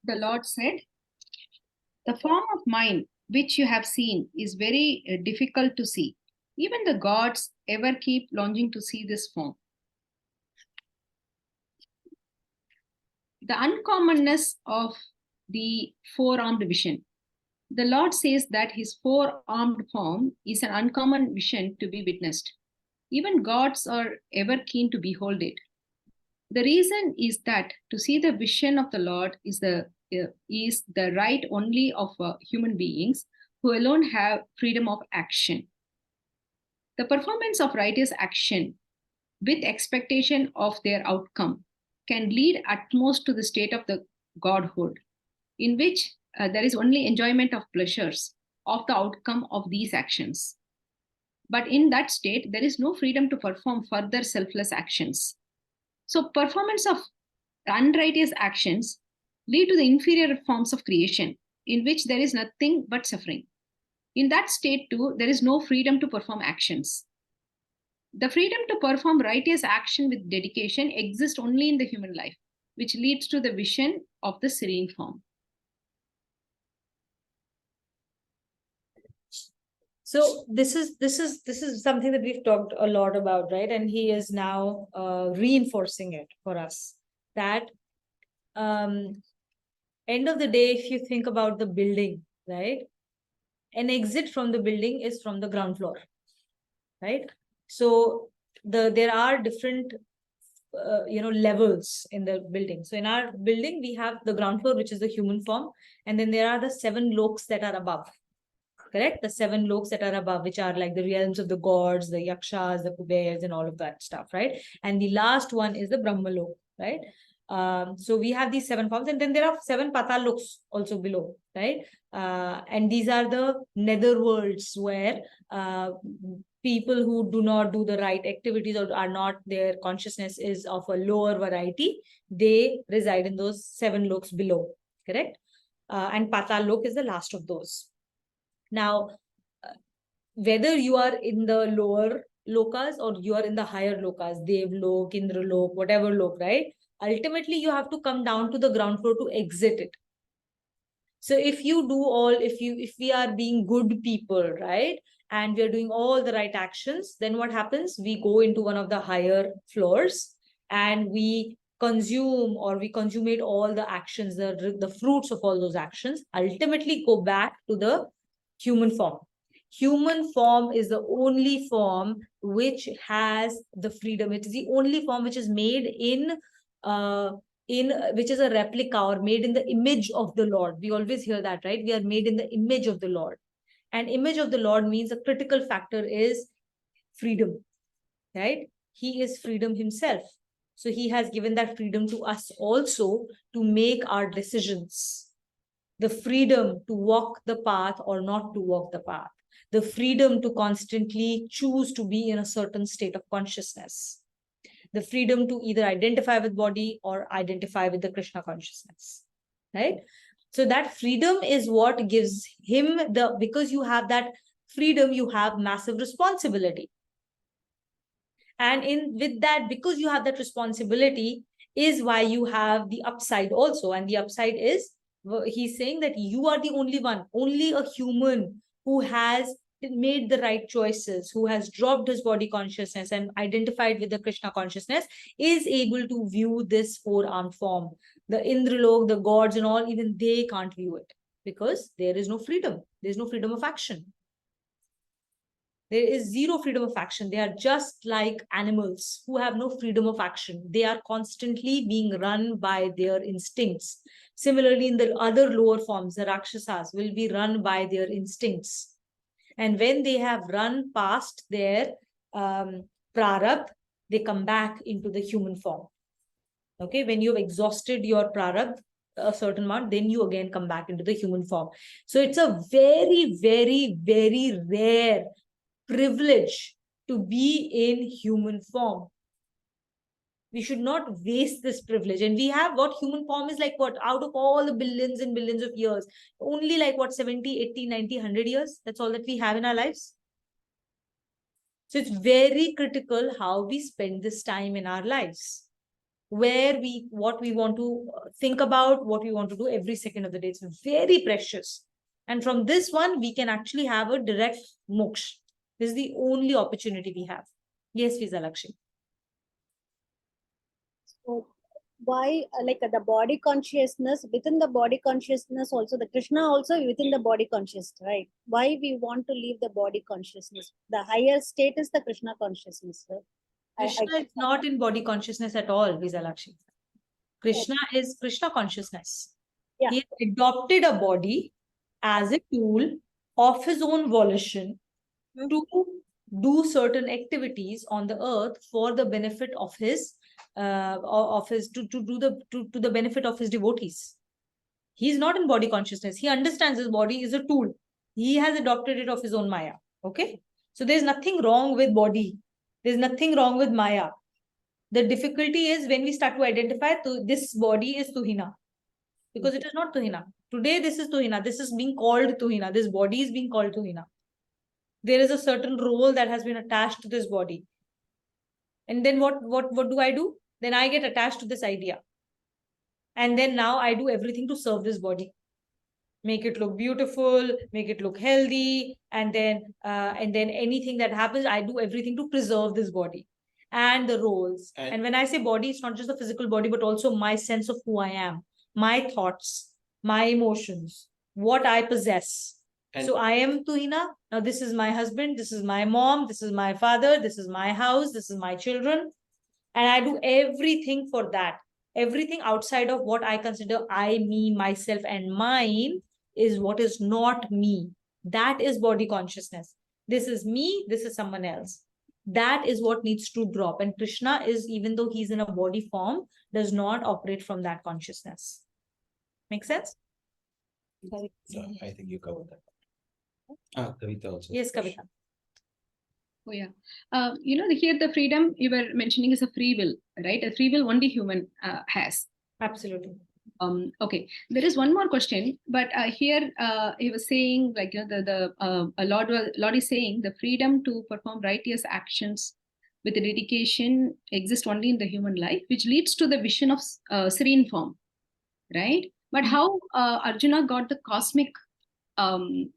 The Lord said, the form of mine which you have seen is very difficult to see. Even the gods ever keep longing to see this form. The uncommonness of the four-armed vision. The Lord says that his four-armed form is an uncommon vision to be witnessed. Even gods are ever keen to behold it. The reason is that to see the vision of the Lord is the right only of human beings who alone have freedom of action. The performance of righteous action with expectation of their outcome can lead at most to the state of the godhood, in which there is only enjoyment of pleasures of the outcome of these actions. But in that state, there is no freedom to perform further selfless actions. So performance of unrighteous actions lead to the inferior forms of creation, in which there is nothing but suffering. In that state too, there is no freedom to perform actions. The freedom to perform righteous action with dedication exists only in the human life, which leads to the vision of the serene form. So this is something that we've talked a lot about, right? And he is now reinforcing it for us, that end of the day, if you think about the building, right? An exit from the building is from the ground floor, right? So there are different levels in the building. So in our building, we have the ground floor, which is the human form, and then there are the 7 loks that are above. Correct? The 7 loks that are above, which are like the realms of the gods, the yakshas, the kubers, and all of that stuff, right? And the last one is the Brahmalok, right? So we have these 7 forms, and then there are 7 patal loks also below, right? And these are the nether worlds where people who do not do the right activities or are not, their consciousness is of a lower variety, they reside in those 7 loks below, correct? And patal lok is the last of those. Now, whether you are in the lower lokas or you are in the higher lokas, Dev lok, Indra lok, whatever lok, right? Ultimately, you have to come down to the ground floor to exit it. So if you do all, if we are being good people, right, and we are doing all the right actions, then what happens? We go into one of the higher floors and we consume or we consummate all the actions, the fruits of all those actions, ultimately go back to the human form. Human form is the only form which has the freedom. It is the only form which is made in which is a replica or made in the image of the Lord. We always hear that, right? We are made in the image of the Lord. And image of the Lord means a critical factor is freedom, right? He is freedom himself. So he has given that freedom to us also to make our decisions. The freedom to walk the path or not to walk the path. The freedom to constantly choose to be in a certain state of consciousness. The freedom to either identify with body or identify with the Krishna consciousness, right? So that freedom is what gives him because you have that freedom, you have massive responsibility. And with that, because you have that responsibility, is why you have the upside also. And the upside is, he's saying that you are the only one, only a human who has made the right choices, who has dropped his body consciousness and identified with the Krishna consciousness, is able to view this 4-armed form. The Indralok, the gods and all, even they can't view it because there is no freedom. There's no freedom of action. There is zero freedom of action. They are just like animals who have no freedom of action. They are constantly being run by their instincts. Similarly, in the other lower forms, the Rakshasas will be run by their instincts. And when they have run past their prarabdha, they come back into the human form. Okay, when you've exhausted your prarabdha, a certain amount, then you again come back into the human form. So it's a very, very, very rare privilege to be in human form. We should not waste this privilege. And we have what human form is like, what out of all the billions and billions of years, only like what 70, 80, 90, 100 years. That's all that we have in our lives. So it's very critical how we spend this time in our lives, what we want to think about, what we want to do every second of the day. It's very precious. And from this one, we can actually have a direct moksha. This is the only opportunity we have. Yes, Visalakshi. So why like the body consciousness, within the body consciousness also, the Krishna also within the body consciousness, right? Why we want to leave the body consciousness? The higher state is the Krishna consciousness, right? Krishna is not in body consciousness at all, Visalakshi. Krishna is Krishna consciousness. Yeah. He adopted a body as a tool of his own volition to do certain activities on the earth for the benefit of his to the benefit of his devotees. He's not in body consciousness. He understands his body is a tool. He has adopted it of his own Maya. Okay. So there's nothing wrong with body. There's nothing wrong with Maya. The difficulty is when we start to identify this body is Tuhina. Because it is not Tuhina. Today this is Tuhina. This is being called Tuhina. This body is being called Tuhina. There is a certain role that has been attached to this body. And then what do I do? Then I get attached to this idea. And then now I do everything to serve this body. Make it look beautiful, make it look healthy, and then anything that happens, I do everything to preserve this body and the roles. And when I say body, it's not just the physical body, but also my sense of who I am, my thoughts, my emotions, what I possess. So I am Tuhina. Now this is my husband, this is my mom, this is my father, this is my house, this is my children. And I do everything for that. Everything outside of what I consider I, me, myself, and mine is what is not me. That is body consciousness. This is me, this is someone else. That is what needs to drop. And Krishna is, even though he's in a body form, does not operate from that consciousness. Make sense? Yeah, I think you covered that. Kavita also. Yes, Kavita. Oh, yeah. Here the freedom you were mentioning is a free will, right? A free will only human has. Absolutely. Okay. There is one more question, but here he was saying, like, Lord is saying the freedom to perform righteous actions with dedication exists only in the human life, which leads to the vision of serene form, right? But how Arjuna got the cosmic darshan?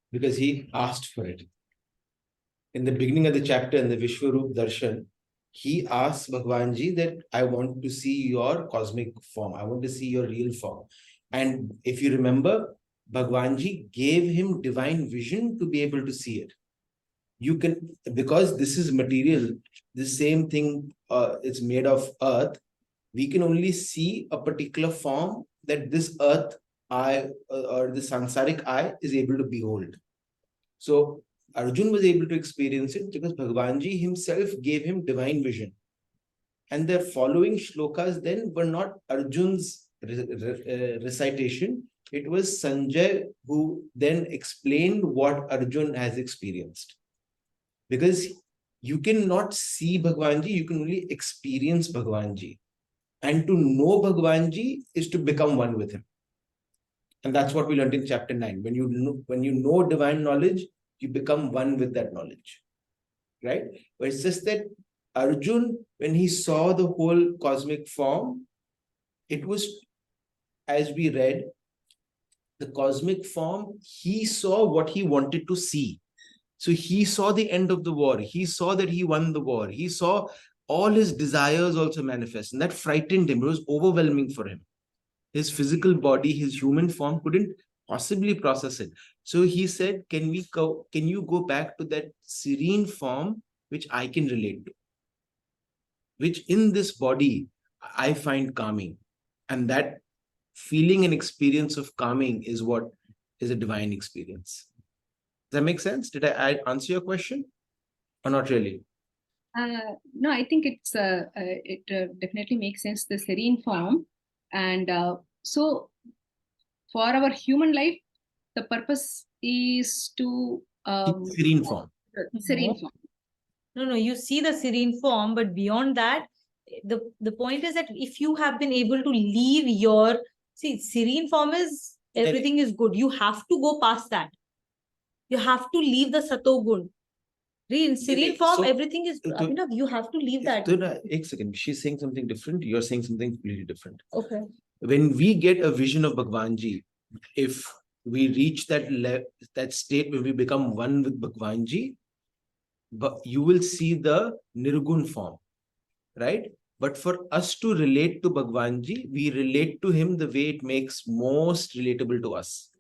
Because he asked for it. In the beginning of the chapter, in the Vishwarup Darshan, he asks Bhagwanji that I want to see your cosmic form. I want to see your real form. And if you remember, Bhagwanji gave him divine vision to be able to see it. You can, because this is material, the same thing, it's made of earth. We can only see a particular form that this earth eye or the sansaric eye is able to behold. So Arjun was able to experience it because Bhagwanji himself gave him divine vision. And the following shlokas then were not Arjun's recitation. It was Sanjay who then explained what Arjun has experienced. Because you cannot see Bhagwanji, you can only experience Bhagwanji. And to know Bhagwanji is to become one with him. And that's what we learned in chapter 9. When you know divine knowledge, you become one with that knowledge. Right? But it's just that Arjun, when he saw the whole cosmic form, it was, as we read, the cosmic form, he saw what he wanted to see. So he saw the end of the war. He saw that he won the war. He saw all his desires also manifest. And that frightened him. It was overwhelming for him. His physical body, his human form couldn't possibly process it. So he said, can you go back to that serene form which I can relate to? Which in this body I find calming. And that feeling and experience of calming is what is a divine experience. Does that make sense? Did I answer your question or not really? No, I think it definitely makes sense, the serene form. And so for our human life, the purpose is to serene form. Serene form. No, you see the serene form, but beyond that, the point is that if you have been able to leave your, serene form is everything is good. You have to go past that. You have to leave the Satogun. In serene form, everything is, you have to leave that. Ek second, she's saying something different. You're saying something completely different. Okay. When we get a vision of Bhagwanji, if we reach that state where we become one with Bhagwanji, but you will see the Nirgun form, right? But for us to relate to Bhagwanji, we relate to him the way it makes most relatable to us.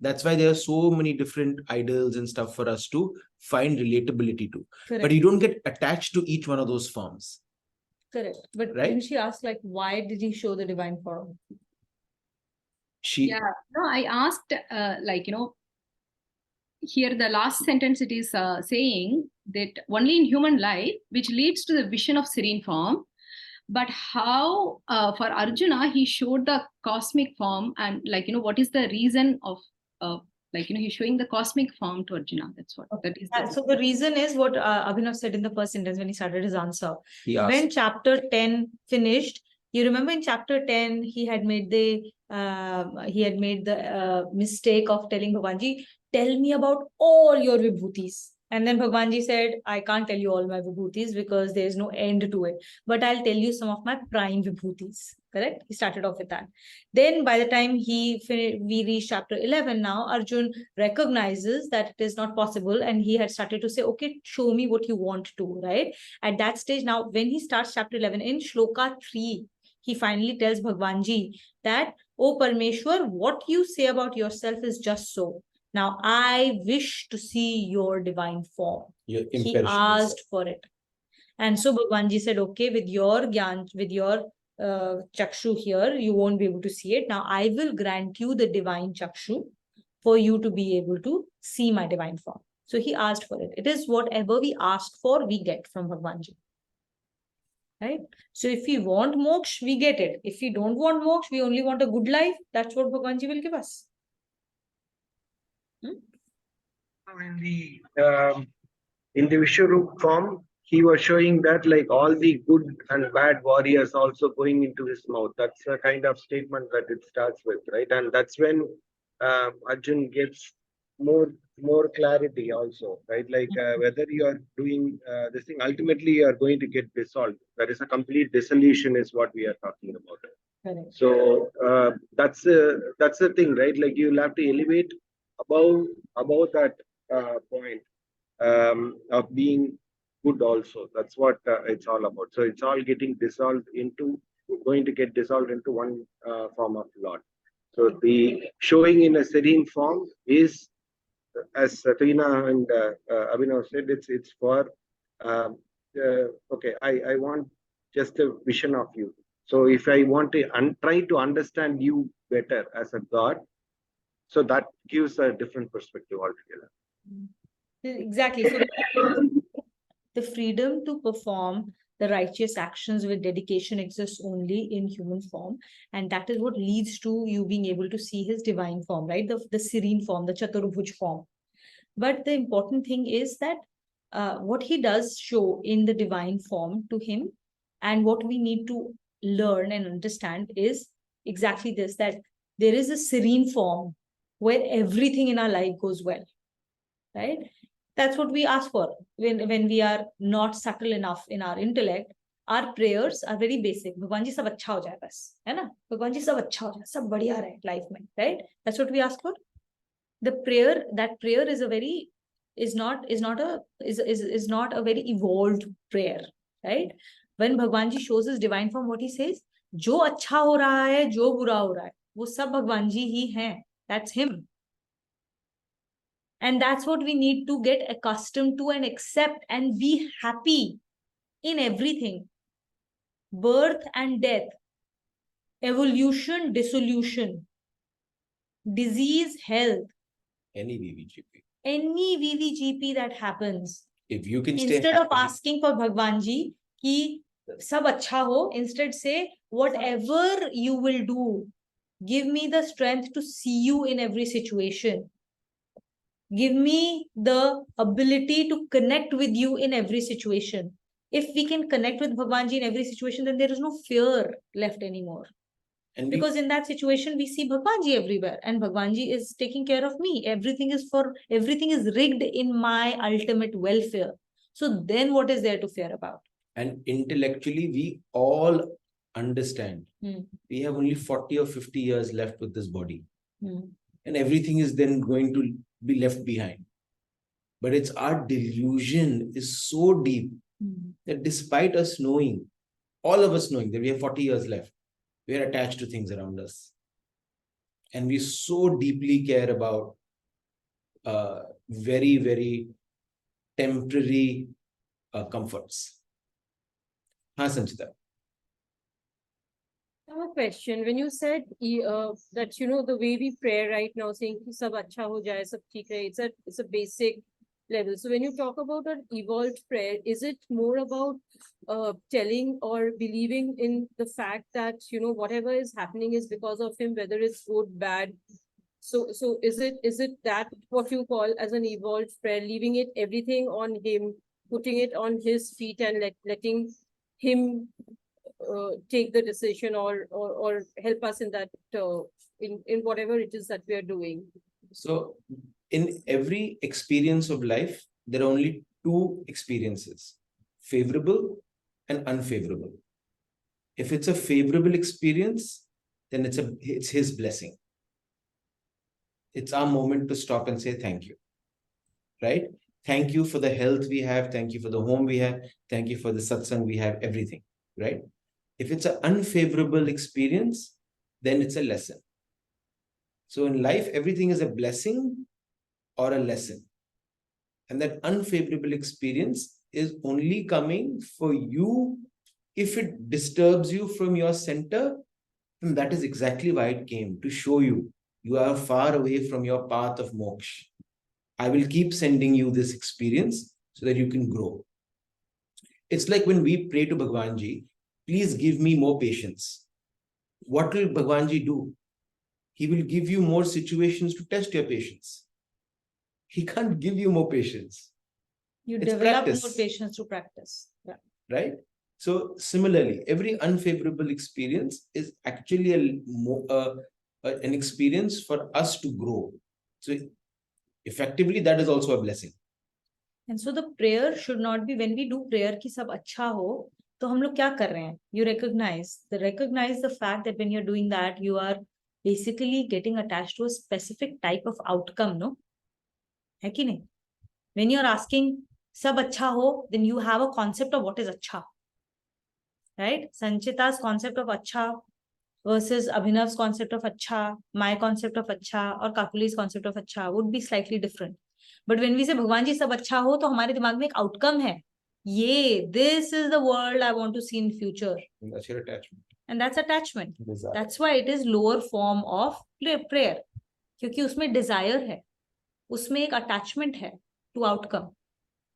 That's why there are so many different idols and stuff for us to find relatability to. Correct. But you don't get attached to each one of those forms. Correct. But right? When she asked, like, why did he show the divine form? I asked, here the last sentence it is saying that only in human life, which leads to the vision of serene form. But how for Arjuna, he showed the cosmic form, and what is the reason of he's showing the cosmic form to Arjuna. That's what that is. So the reason is what Abhinav said in the first sentence when he started his answer. When chapter 10 finished, you remember in chapter 10, he had made the mistake of telling Bhagwanji, tell me about all your vibhutis. And then Bhagwanji said, I can't tell you all my vibhutis because there is no end to it. But I'll tell you some of my prime vibhutis. Correct? He started off with that. Then by the time we reached chapter 11 now, Arjun recognizes that it is not possible. And he had started to say, okay, show me what you want to, right? At that stage now, when he starts chapter 11 in Shloka 3, he finally tells Bhagwanji that, "Oh Parmeshwar, what you say about yourself is just so. Now I wish to see your divine form." Your He imperishable asked self. for it. And so Bhagwanji said, "Okay, with your gyan, with your chakshu here, you won't be able to see it. Now I will grant you the divine chakshu for you to be able to see my divine form." So he asked for it. It is whatever we ask for, we get from Bhagwanji. Right? So if we want moksha, we get it. If we don't want moksha, we only want a good life, that's what Bhagwanji will give us. In the Vishwarup form, he was showing that like all the good and bad warriors also going into his mouth. That's the kind of statement that it starts with, right? And that's when Arjun gets more clarity also, right? Like whether you are doing this thing, ultimately you are going to get dissolved. That is a complete dissolution is what we are talking about. Correct. So that's the thing, right? Like you'll have to elevate above that point of being good also. That's what it's all about. So it's all getting going to get dissolved into one form of Lord. So the showing in a serene form is, as Satrina and Abhinav said, it's for, okay, I want just a vision of you. So if I want to try to understand you better as a God, so that gives a different perspective altogether. Exactly. So the freedom to perform the righteous actions with dedication exists only in human form. And that is what leads to you being able to see his divine form, right? The serene form, the Chaturabhuj form. But the important thing is that what he does show in the divine form to him, and what we need to learn and understand is exactly this, that there is a serene form where everything in our life goes well, right? That's what we ask for when we are not subtle enough in our intellect. Our prayers are very basic. Bhagwan ji sab acha ho jaye bas, hai na? Bhagwan ji sab acha ho jaye, sab badhiya rahe life mein, right? That's what we ask for. The prayer, that prayer is a very is not a very evolved prayer, right? When Bhagwan ji shows his divine form, what he says, jo acha ho raha hai, jo bura ho raha hai, wo sab Bhagwan ji hi hain. That's him. And that's what we need to get accustomed to and accept and be happy in everything. Birth and death, evolution, dissolution, disease, health, Any VVGP. any VVGP that happens. If you can stay Instead of happy, asking for Bhagwan ji ki sab acha ho, instead say, whatever you will do, give me the strength to see you in every situation. Give me the ability to connect with you in every situation. If we can connect with Bhagwanji in every situation, then there is no fear left anymore. and Because in that situation, we see Bhagwanji everywhere, and Bhagwanji is taking care of me. Everything is rigged in my ultimate welfare. So then what is there to fear about? and intellectually, we all understand. Hmm. We have only 40 or 50 years left with this body. Hmm. And everything is then going to be left behind. But it's our delusion is so deep that despite us knowing, all of us knowing that we have 40 years left, we are attached to things around us. And we so deeply care about very, very temporary comforts. Ha, Sanchita. I have a question. When you said that the way we pray right now, saying ki sab acha ho jaye, sab theek rahe, it's a basic level. So when you talk about an evolved prayer, is it more about telling or believing in the fact that whatever is happening is because of him, whether it's good, bad? So is it that what you call as an evolved prayer, leaving it everything on him, putting it on his feet and letting him take the decision or help us in that in whatever it is that we are doing? So, in every experience of life, there are only two experiences, favorable and unfavorable. If it's a favorable experience, then it's his blessing. It's our moment to stop and say thank you, right? Thank you for the health we have. Thank you for the home we have. Thank you for the satsang we have, everything, right? If it's an unfavorable experience, then it's a lesson. So in life, everything is a blessing or a lesson. And that unfavorable experience is only coming for you if it disturbs you from your center. And that is exactly why it came, to show you you are far away from your path of moksha. I will keep sending you this experience so that you can grow. It's like when we pray to Bhagwanji, please give me more patience. What will Bhagwanji do? He will give you more situations to test your patience. He can't give you more patience. You It's develop practice. more patience to practice. Yeah. Right? So similarly, every unfavorable experience is actually an experience for us to grow. So effectively, that is also a blessing. And so the prayer should not be, when we do prayer ki sab acha ho, तो हम लोग क्या कर रहे हैं? You recognize the fact that when you're doing that, you are basically getting attached to a specific type of outcome, no? है कि नहीं? When you're asking sab acha ho, then you have a concept of what is acha, right? Sanchita's concept of acha versus Abhinav's concept of acha, my concept of acha, or Kakuli's concept of acha would be slightly different. But when we say Bhagwan ji sab acha ho, तो हमारे दिमाग में एक outcome है. This is the world I want to see in future. And that's your attachment. And that's attachment. Desire. That's why it is lower form of prayer. क्योंकि उसमें desire है, उसमें एक attachment है to outcome.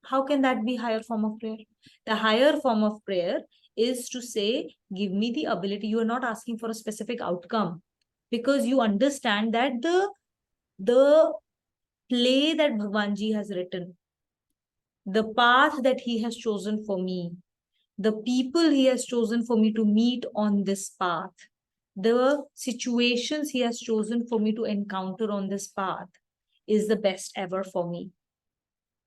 How can that be higher form of prayer? The higher form of prayer is to say, give me the ability. You are not asking for a specific outcome because you understand that the play that Bhagwan Ji has written, the path that he has chosen for me, the people he has chosen for me to meet on this path, the situations he has chosen for me to encounter on this path is the best ever for me.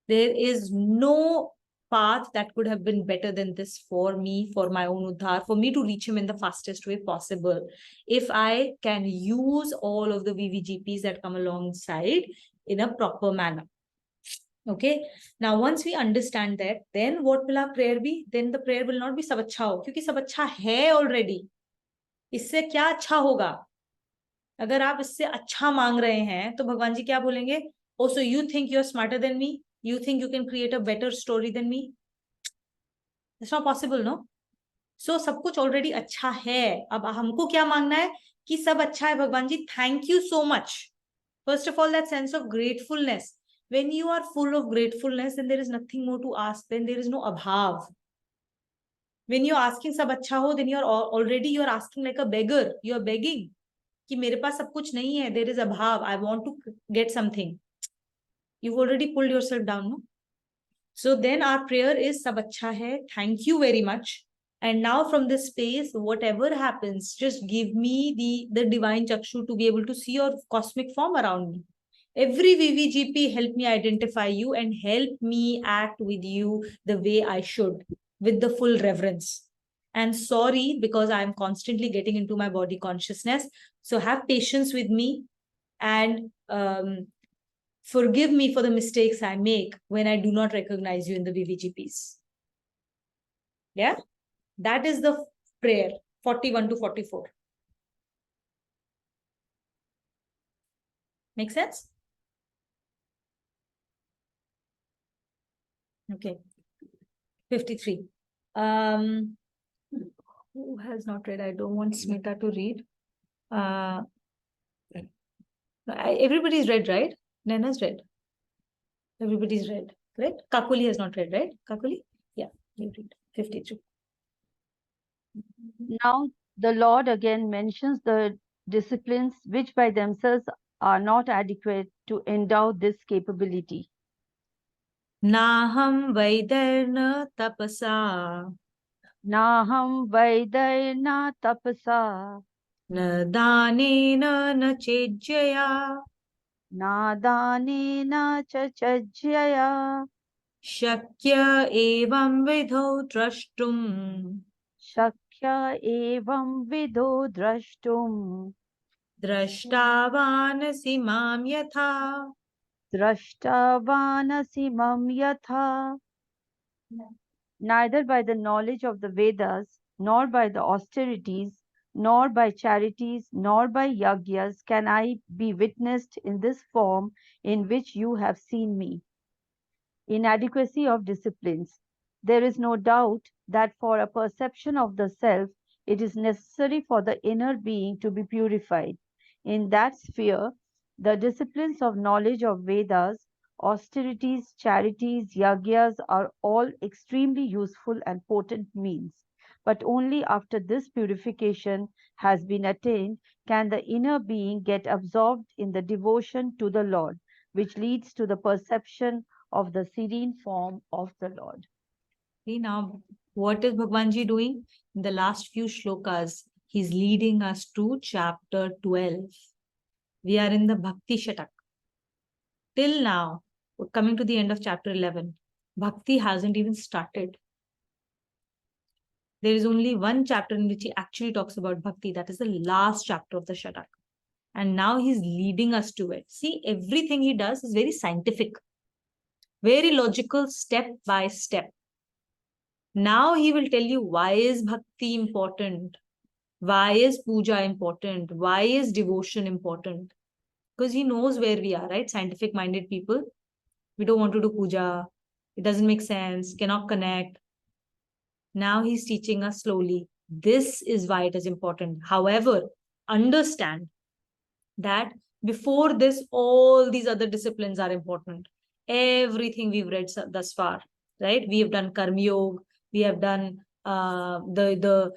There is no path that could have been better than this for me, for my own uddhar, for me to reach him in the fastest way possible. If I can use all of the VVGPs that come alongside in a proper manner. Okay. Now, once we understand that, then what will our prayer be? Then the prayer will not be sab acha ho, क्योंकि सब अच्छा है already. इससे क्या अच्छा होगा? अगर आप इससे अच्छा मांग रहे हैं, तो भगवान जी क्या बोलेंगे? Oh, so you think you're smarter than me? You think you can create a better story than me? It's not possible, no? So सब कुछ already अच्छा है. अब हमको क्या मांगना है? कि सब अच्छा है भगवान जी. Thank you so much. First of all, that sense of gratefulness. When you are full of gratefulness, then there is nothing more to ask. Then there is no abhav. When you're asking sab acha ho, then you're asking like a beggar. You're begging. कि मेरे पास सब कुछ नहीं है. There is abhav. I want to get something. You've already pulled yourself down, no? So then our prayer is sab acha hai. Thank you very much. And now from this space, whatever happens, just give me the divine chakshu to be able to see your cosmic form around me. Every VVGP help me identify you and help me act with you the way I should, with the full reverence. And sorry, because I'm constantly getting into my body consciousness. So have patience with me and forgive me for the mistakes I make when I do not recognize you in the VVGPs. Yeah? That is the prayer, 41 to 44. Make sense? Okay. 53. Who has not read? I don't want Smita to read. Everybody's read, right? Nana's read. Everybody's read, correct? Kakuli has not read, right? Kakuli? Yeah, you read. 53. Now, the Lord again mentions the disciplines which by themselves are not adequate to endow this capability. Naham vaidarna tapasa. Naham vaidarna tapasa. Na danena na chejjaya. Na danena cha chajjaya. Shakya evam vidho drashtum. Shakya evam vidho drashtum. Drashtavanasi mam yatha. Drashtavanasi mam yatha. Neither by the knowledge of the Vedas, nor by the austerities, nor by charities, nor by yagyas can I be witnessed in this form in which you have seen me. Inadequacy of disciplines. There is no doubt that for a perception of the self, it is necessary for the inner being to be purified. In that sphere, the disciplines of knowledge of Vedas, austerities, charities, yagyas are all extremely useful and potent means. But only after this purification has been attained can the inner being get absorbed in the devotion to the Lord, which leads to the perception of the serene form of the Lord. Okay, now what is Bhagwanji doing? In the last few shlokas, he's leading us to chapter 12. We are in the Bhakti Shatak. Till now, we're coming to the end of chapter 11. Bhakti hasn't even started. There is only one chapter in which he actually talks about Bhakti. That is the last chapter of the Shatak. And now he's leading us to it. See, everything he does is very scientific, very logical, step by step. Now he will tell you why is Bhakti important? Why is puja important? Why is devotion important? Because he knows where we are, right? Scientific minded people. We don't want to do puja. It doesn't make sense, cannot connect. Now he's teaching us slowly. This is why it is important. However, understand that before this, all these other disciplines are important. Everything we've read thus far, right? We have done Karma Yoga, we have done the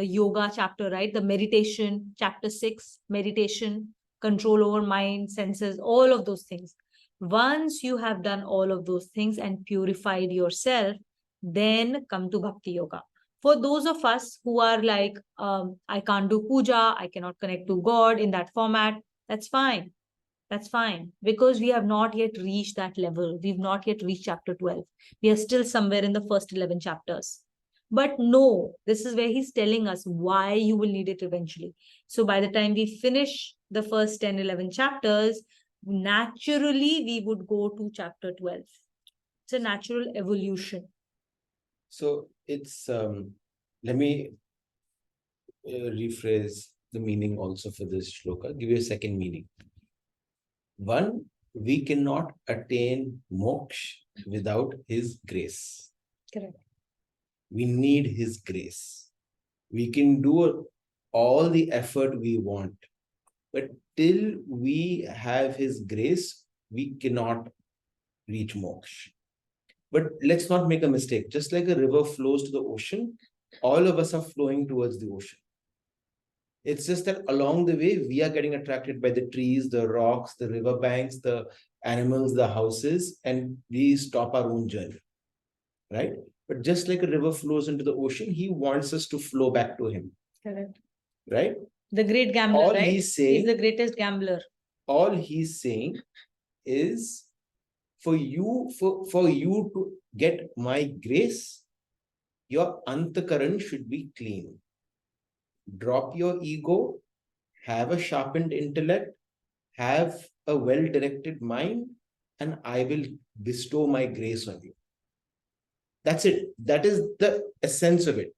yoga chapter, right? The meditation, chapter 6, meditation, control over mind, senses, all of those things. Once you have done all of those things and purified yourself, then come to Bhakti Yoga. For those of us who are like, I can't do puja, I cannot connect to God in that format, that's fine. That's fine. Because we have not yet reached that level. We've not yet reached chapter 12. We are still somewhere in the first 11 chapters. But no, this is where he's telling us why you will need it eventually. So by the time we finish the first 10, 11 chapters, naturally we would go to chapter 12. It's a natural evolution. So it's, let me rephrase the meaning also for this shloka, give you a second meaning. One, we cannot attain moksha without his grace. Correct. We need his grace. We can do all the effort we want, but till we have his grace, we cannot reach moksha. But let's not make a mistake. Just like a river flows to the ocean, all of us are flowing towards the ocean. It's just that along the way, we are getting attracted by the trees, the rocks, the riverbanks, the animals, the houses, and we stop our own journey, right? But just like a river flows into the ocean, he wants us to flow back to him. Correct. Right? The great gambler, All right? he's saying, he's the greatest gambler. All he's saying is for you to get my grace, your antakaran should be clean. Drop your ego, have a sharpened intellect, have a well-directed mind, and I will bestow my grace on you. That's it. That is the essence of it.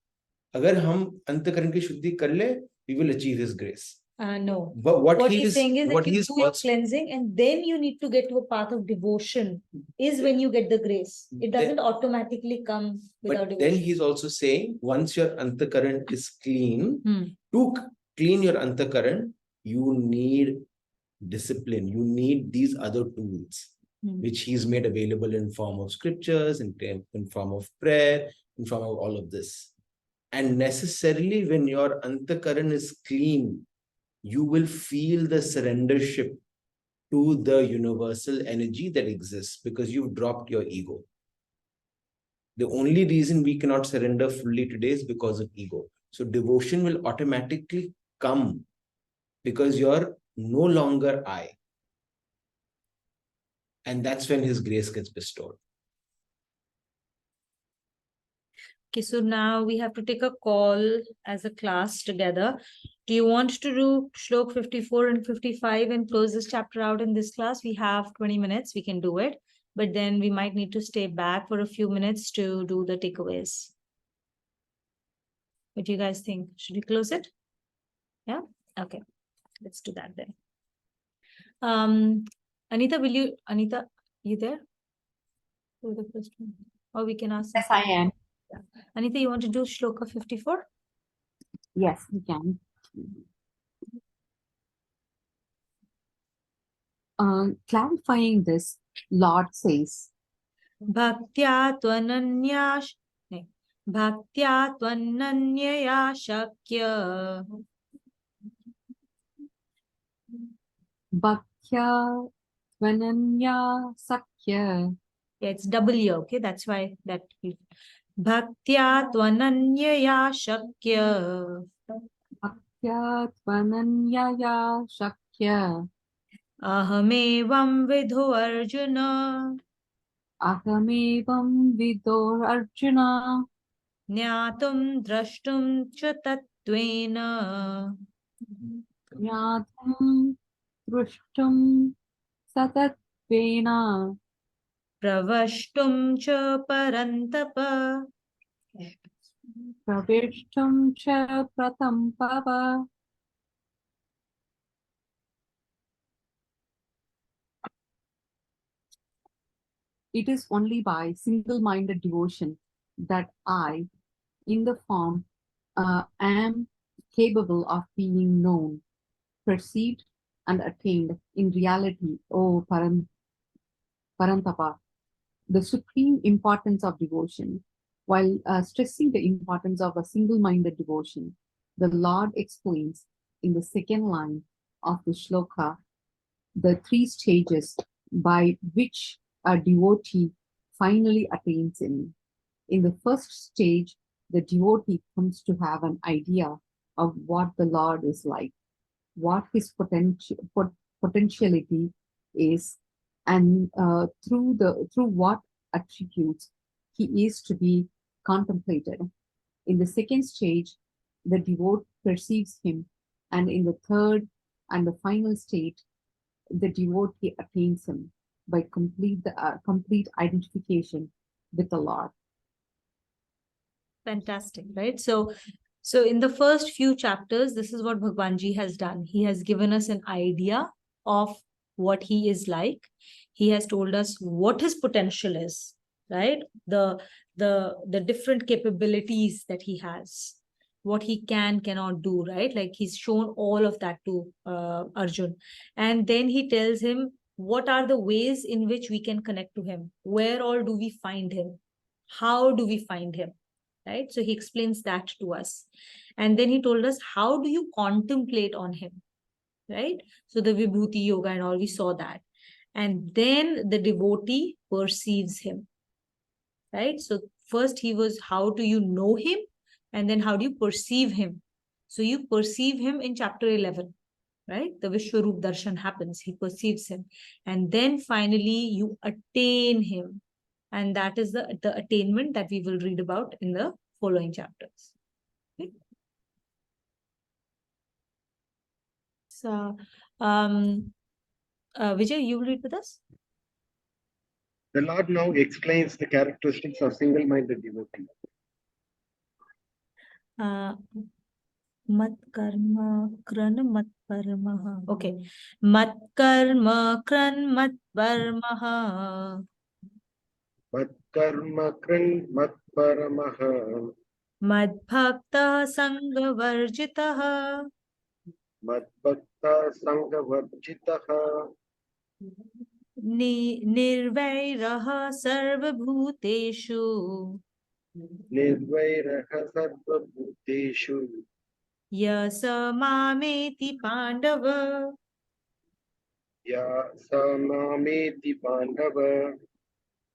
Agar hum antakaran ki shuddhi kar le, we will achieve his grace. No. But what he's saying is that you do your also, cleansing and then you need to get to a path of devotion is when you get the grace. It doesn't automatically come without but devotion. then he's also saying once your antakaran is clean, to clean your antakaran, you need discipline. You need these other tools, which he's made available in form of scriptures, in form of prayer, in form of all of this. And necessarily when your antakaran is clean, you will feel the surrendership to the universal energy that exists because you've dropped your ego. The only reason we cannot surrender fully today is because of ego. So devotion will automatically come because you're no longer I. And that's when his grace gets bestowed. Okay, so now we have to take a call as a class together. Do you want to do Shlok 54 and 55 and close this chapter out in this class? We have 20 minutes, we can do it. But then we might need to stay back for a few minutes to do the takeaways. What do you guys think? Should we close it? Yeah? Okay. Let's do that then. Anita, you there? For the first one. Or we can ask. Yes, I am. Yeah. Anita, you want to do Shloka 54? Yes, we can. Clarifying this, Lord says, Bhaktya tvananyash. Bhaktya tvananyaya shakya. Bhaktya Tvananya Sakya. Yeah, it's double here, okay? That's why that. Bhaktya tvananyaya shakya. Bhaktya Tvananyaya Shakya. Ahamevam vidhu Arjuna. Ahamevam Vidor Arjuna. Jnatum drashtum cha tattvena. Jnatum Drushtum Satatvena. Pravashtum cha parantapa. Pravishtum Cha Pratampava. It is only by single-minded devotion that I, in the form, am capable of being known, perceived, and attained in reality, O Parantapa. The supreme importance of devotion. While stressing the importance of a single-minded devotion, the Lord explains in the second line of the shloka the three stages by which a devotee finally attains Him. In the first stage, the devotee comes to have an idea of what the Lord is like, what his potentiality is, and through what attributes he is to be contemplated. In the second stage, the devotee perceives him, and in the third and the final state, the devotee attains him by complete identification with the Lord. Fantastic, right? So in the first few chapters, this is what Bhagwanji has done. He has given us an idea of what he is like. He has told us what his potential is, right? The different capabilities that he has, what he cannot do, right? Like he's shown all of that to Arjun. And then he tells him what are the ways in which we can connect to him. Where all do we find him? How do we find him? Right? So he explains that to us. And then he told us, how do you contemplate on him? Right? So the Vibhuti Yoga and all, we saw that. And then the devotee perceives him. Right? So first he was, how do you know him? And then how do you perceive him? So you perceive him in chapter 11. Right? The Vishwarup Darshan happens. He perceives him. And then finally you attain him. And that is the attainment that we will read about in the following chapters. Okay. So, Vijay, you will read with us? The Lord now explains the characteristics of single-minded devotee. Mat karma kran mat paramaha. Okay. Mat karma kran mat paramaha. Mat karma kran mat paramaha. Mad bhakta sangha varjitaha. Mat bhakta sangha varjitaha. Nirvairaha sarvabhuteshu. Nirvairaha sarvabhuteshu. Yasa mameti pandava. Ya samameti pandava.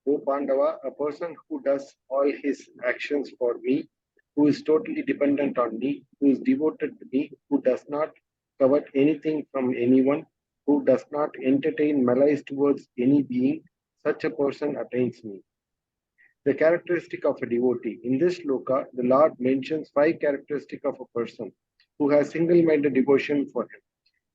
O Pandava, a person who does all his actions for me, who is totally dependent on me, who is devoted to me, who does not covet anything from anyone, who does not entertain malice towards any being, such a person attains me. The characteristic of a devotee. In this shloka, the Lord mentions 5 characteristics of a person who has single-minded devotion for him.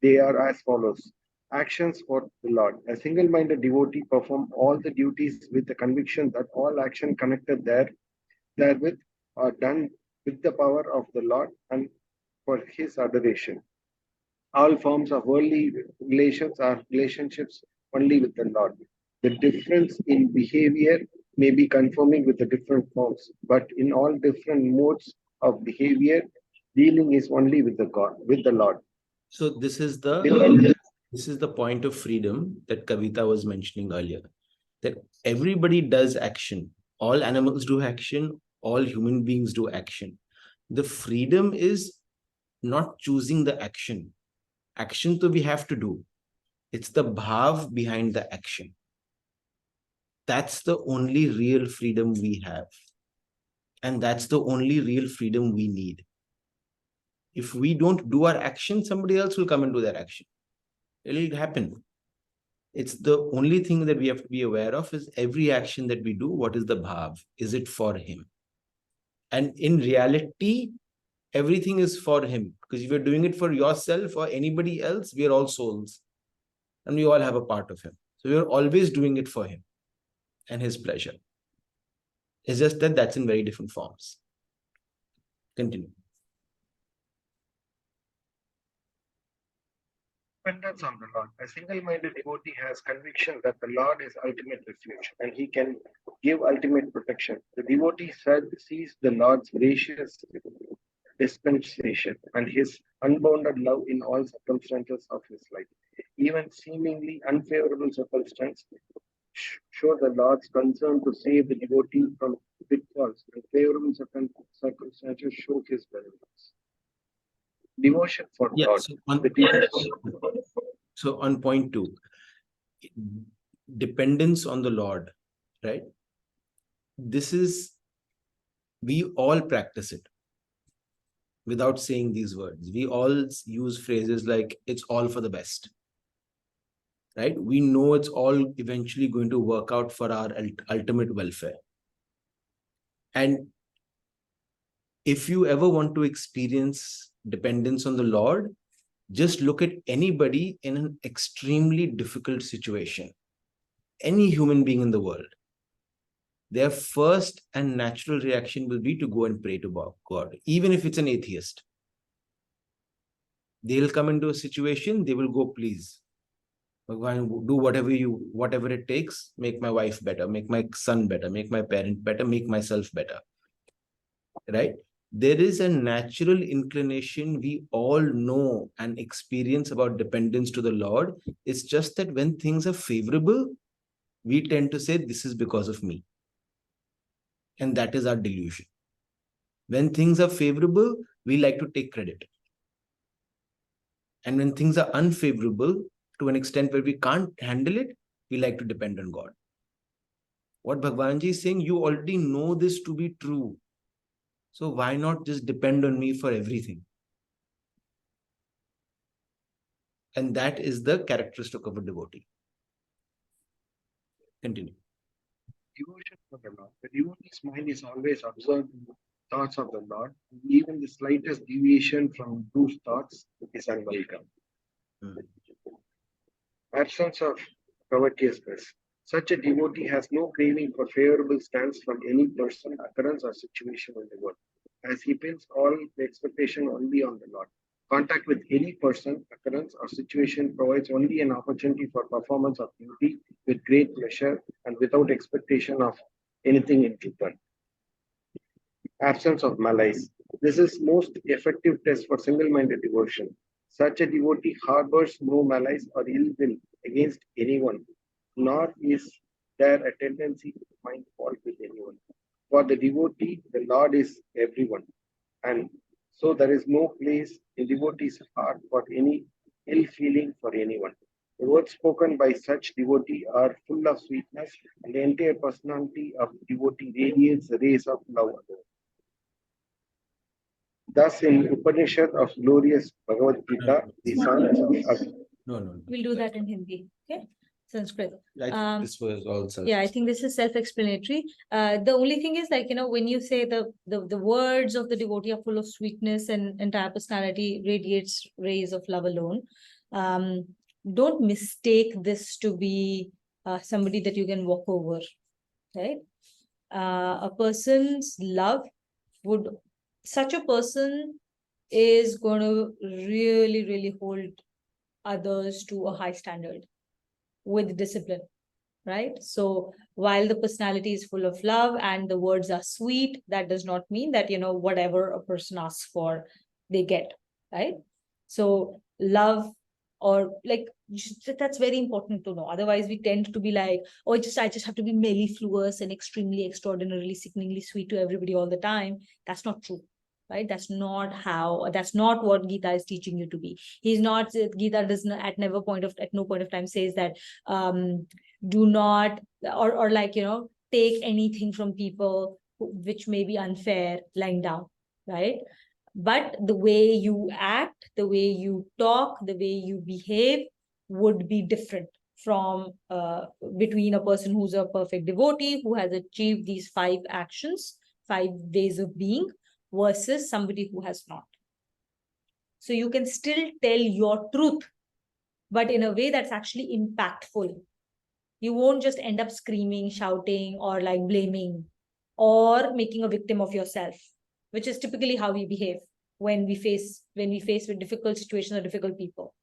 They are as follows. Actions for the Lord. A single-minded devotee perform all the duties with the conviction that all action connected therewith are done with the power of the Lord and for his adoration. All forms of worldly relations are relationships only with the Lord. The difference in behavior may be conforming with the different forms, but in all different modes of behavior, dealing is only with the God, with the Lord. So this is the point of freedom that Kavita was mentioning earlier. That everybody does action. All animals do action. All human beings do action. The freedom is not choosing the action. Action to we have to do. It's the bhav behind the action. That's the only real freedom we have. And that's the only real freedom we need. If we don't do our action, somebody else will come and do their action. It'll happen. It's the only thing that we have to be aware of is every action that we do, what is the bhav? Is it for him? And in reality, everything is for him. Because if you're doing it for yourself or anybody else, we are all souls. And we all have a part of him. So we're always doing it for him and his pleasure. It's just that that's in very different forms. Continue. Dependence on the Lord. A single-minded devotee has conviction that the Lord is ultimate refuge and he can give ultimate protection. The devotee sees the Lord's gracious dispensation and his unbounded love in all circumstances of his life. Even seemingly unfavorable circumstances show the Lord's concern to save the devotee from pitfalls, and favorable circumstances show his benevolence. Devotion for God. So on point 2, dependence on the Lord, right? We all practice it without saying these words. We all use phrases like, it's all for the best, right? We know it's all eventually going to work out for our ultimate welfare. And if you ever want to experience dependence on the Lord, just look at anybody in an extremely difficult situation. Any human being in the world. Their first and natural reaction will be to go and pray to God, even if it's an atheist. They'll come into a situation, they will go, please, Bhagwan, do whatever it takes, make my wife better, make my son better, make my parent better, make myself better. Right? There is a natural inclination we all know and experience about dependence to the Lord. It's just that when things are favorable, we tend to say, this is because of me. And that is our delusion. When things are favorable, we like to take credit. And when things are unfavorable, to an extent where we can't handle it, we like to depend on God. What Bhagwanji is saying, you already know this to be true. So why not just depend on me for everything? And that is the characteristic of a devotee. Continue. Devotion for the Lord. The devotee's mind is always observing the thoughts of the Lord. Even the slightest deviation from those thoughts is unwelcome. Absence of covetousness. Such a devotee has no craving for favorable stance from any person, occurrence, or situation in the world, as he pins all the expectation only on the Lord. Contact with any person, occurrence, or situation provides only an opportunity for performance of duty with great pleasure and without expectation of anything in return. Absence of malice. This is most effective test for single-minded devotion. Such a devotee harbors no malice or ill will against anyone, nor is there a tendency to find fault with anyone. For the devotee, the Lord is everyone, and so there is no place in devotee's heart for any ill feeling for anyone. The words spoken by such devotee are full of sweetness, and the entire personality of devotee radiates the rays of love. Thus, in Upanishad of glorious Bhagavad Gita, the sons of No. We'll do that in Hindi. Okay. Sanskrit. I think this was also. Yeah, I think this is self-explanatory. The only thing is, like, when you say the words of the devotee are full of sweetness and entire personality radiates rays of love alone, don't mistake this to be somebody that you can walk over, right? A person's love would such a person is going to really, really hold others to a high standard with discipline, right? So while the personality is full of love and the words are sweet, that does not mean that, whatever a person asks for, they get, right? So love, or like, that's very important to know. Otherwise, we tend to be like, oh, I just have to be mellifluous and extremely, extraordinarily, sickeningly sweet to everybody all the time. That's not true, right? That's not what Gita is teaching you to be. Gita does not at no point of time says that do not, or like, take anything from people which may be unfair lying down, right? But the way you act, the way you talk, the way you behave would be different from between a person who's a perfect devotee who has achieved these 5 actions, 5 ways of being, versus somebody who has not. So you can still tell your truth, but in a way that's actually impactful. You won't just end up screaming, shouting, or like blaming, or making a victim of yourself, which is typically how we behave when we face with difficult situations or difficult people,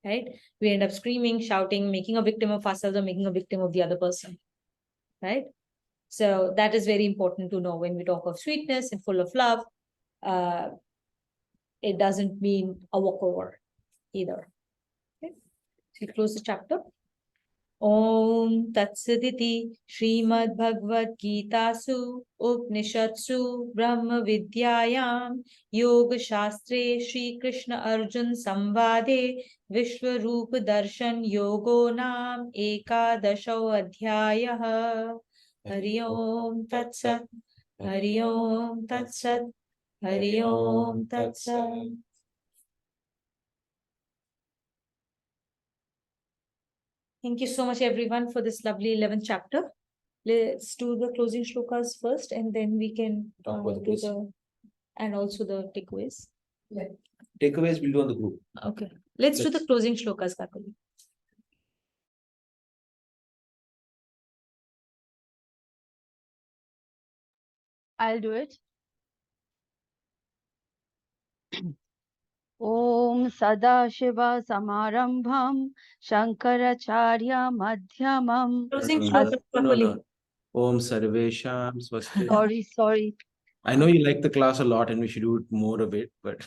right? We end up screaming, shouting, making a victim of ourselves, or making a victim of the other person, right? So that is very important to know when we talk of sweetness and full of love. It doesn't mean a walkover either. Okay, so we close the chapter. Om Tatsaditi Srimad Bhagavad Gitasu Upanishadsu Brahma Vidyayam Yoga Shastre Shri Krishna Arjun Samvade Vishwarupa Darshan Yogo Nam Ekadasho Adhyayah. Hari Om Tatsat, Hari Om Tatsat, Hari Om Tatsat. Thank you so much, everyone, for this lovely 11th chapter. Let's do the closing shlokas first, and then we can Talk about the do quiz. and also the takeaways. Takeaways we'll do on the group. Okay. Let's do the closing shlokas, Kakuli. I'll do it. Om Sadashiva Samarambham Shankaracharya Madhyamam. Closing No, shlokas, Kakuli. Om Sarvesham Swasti. Sorry. I know you like the class a lot and we should do more of it, but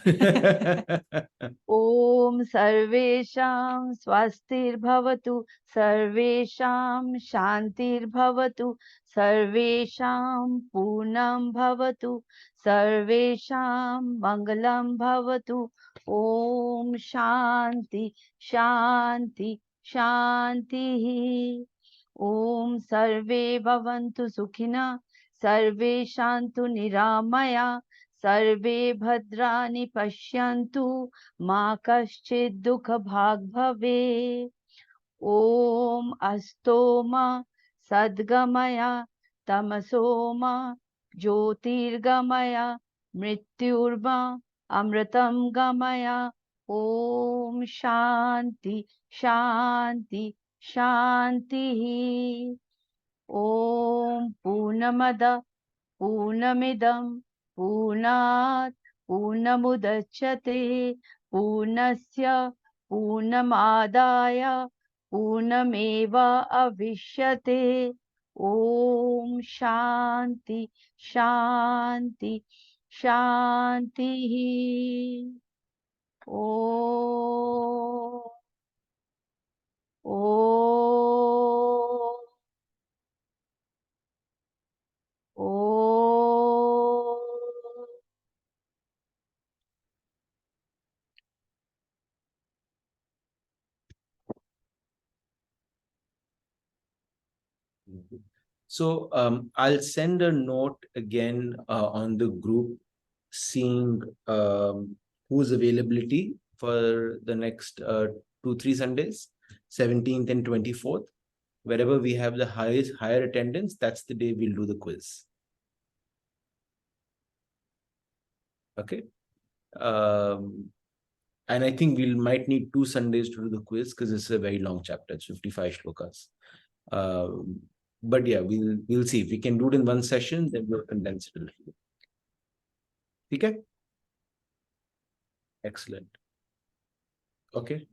Om Sarvesham Swastir Bhavatu Sarvesham Shantir Bhavatu Sarvesham Punam Bhavatu Sarvesham Mangalam Bhavatu. Om Shanti Shanti Shanti. Om Sarve Bhavantu Sukhina Sarve Shantu Niramaya Sarve Bhadrani Pashyantu Ma Kaschid Dukha Bhag Bhave. Om Astoma Sadgamaya Tamasoma Jyotirgamaya Mrityurma Amritam Gamaya. Om Shanti Shanti Shanti. Om Purnamada Purnamidam Purnat Purnamudachyate Purnasya Purnamadaya Purnameva Avishyate. Om Shanti Shanti Shanti. Om Om Om. so I'll send a note again on the group, seeing whose availability for the next 2-3 Sundays, 17th and 24th. Wherever we have the higher attendance, that's the day we'll do the quiz. Okay. And I think we might need 2 Sundays to do the quiz because it's a very long chapter. It's 55 shlokas. But yeah, we'll see if we can do it in one session. Then we'll condense it a little bit. ठीक है? Excellent. Okay.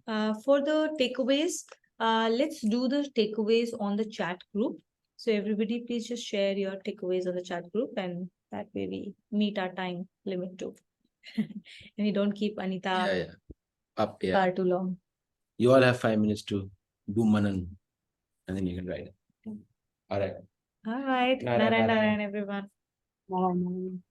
For the takeaways, let's do the takeaways on the chat group. So everybody, please just share your takeaways on the chat group, and that way we meet our time limit too. And we don't keep Anita far too long. You all have 5 minutes to do manan, and then you can write it. All right. All right. Narayan, Narayan, everyone. Narayan.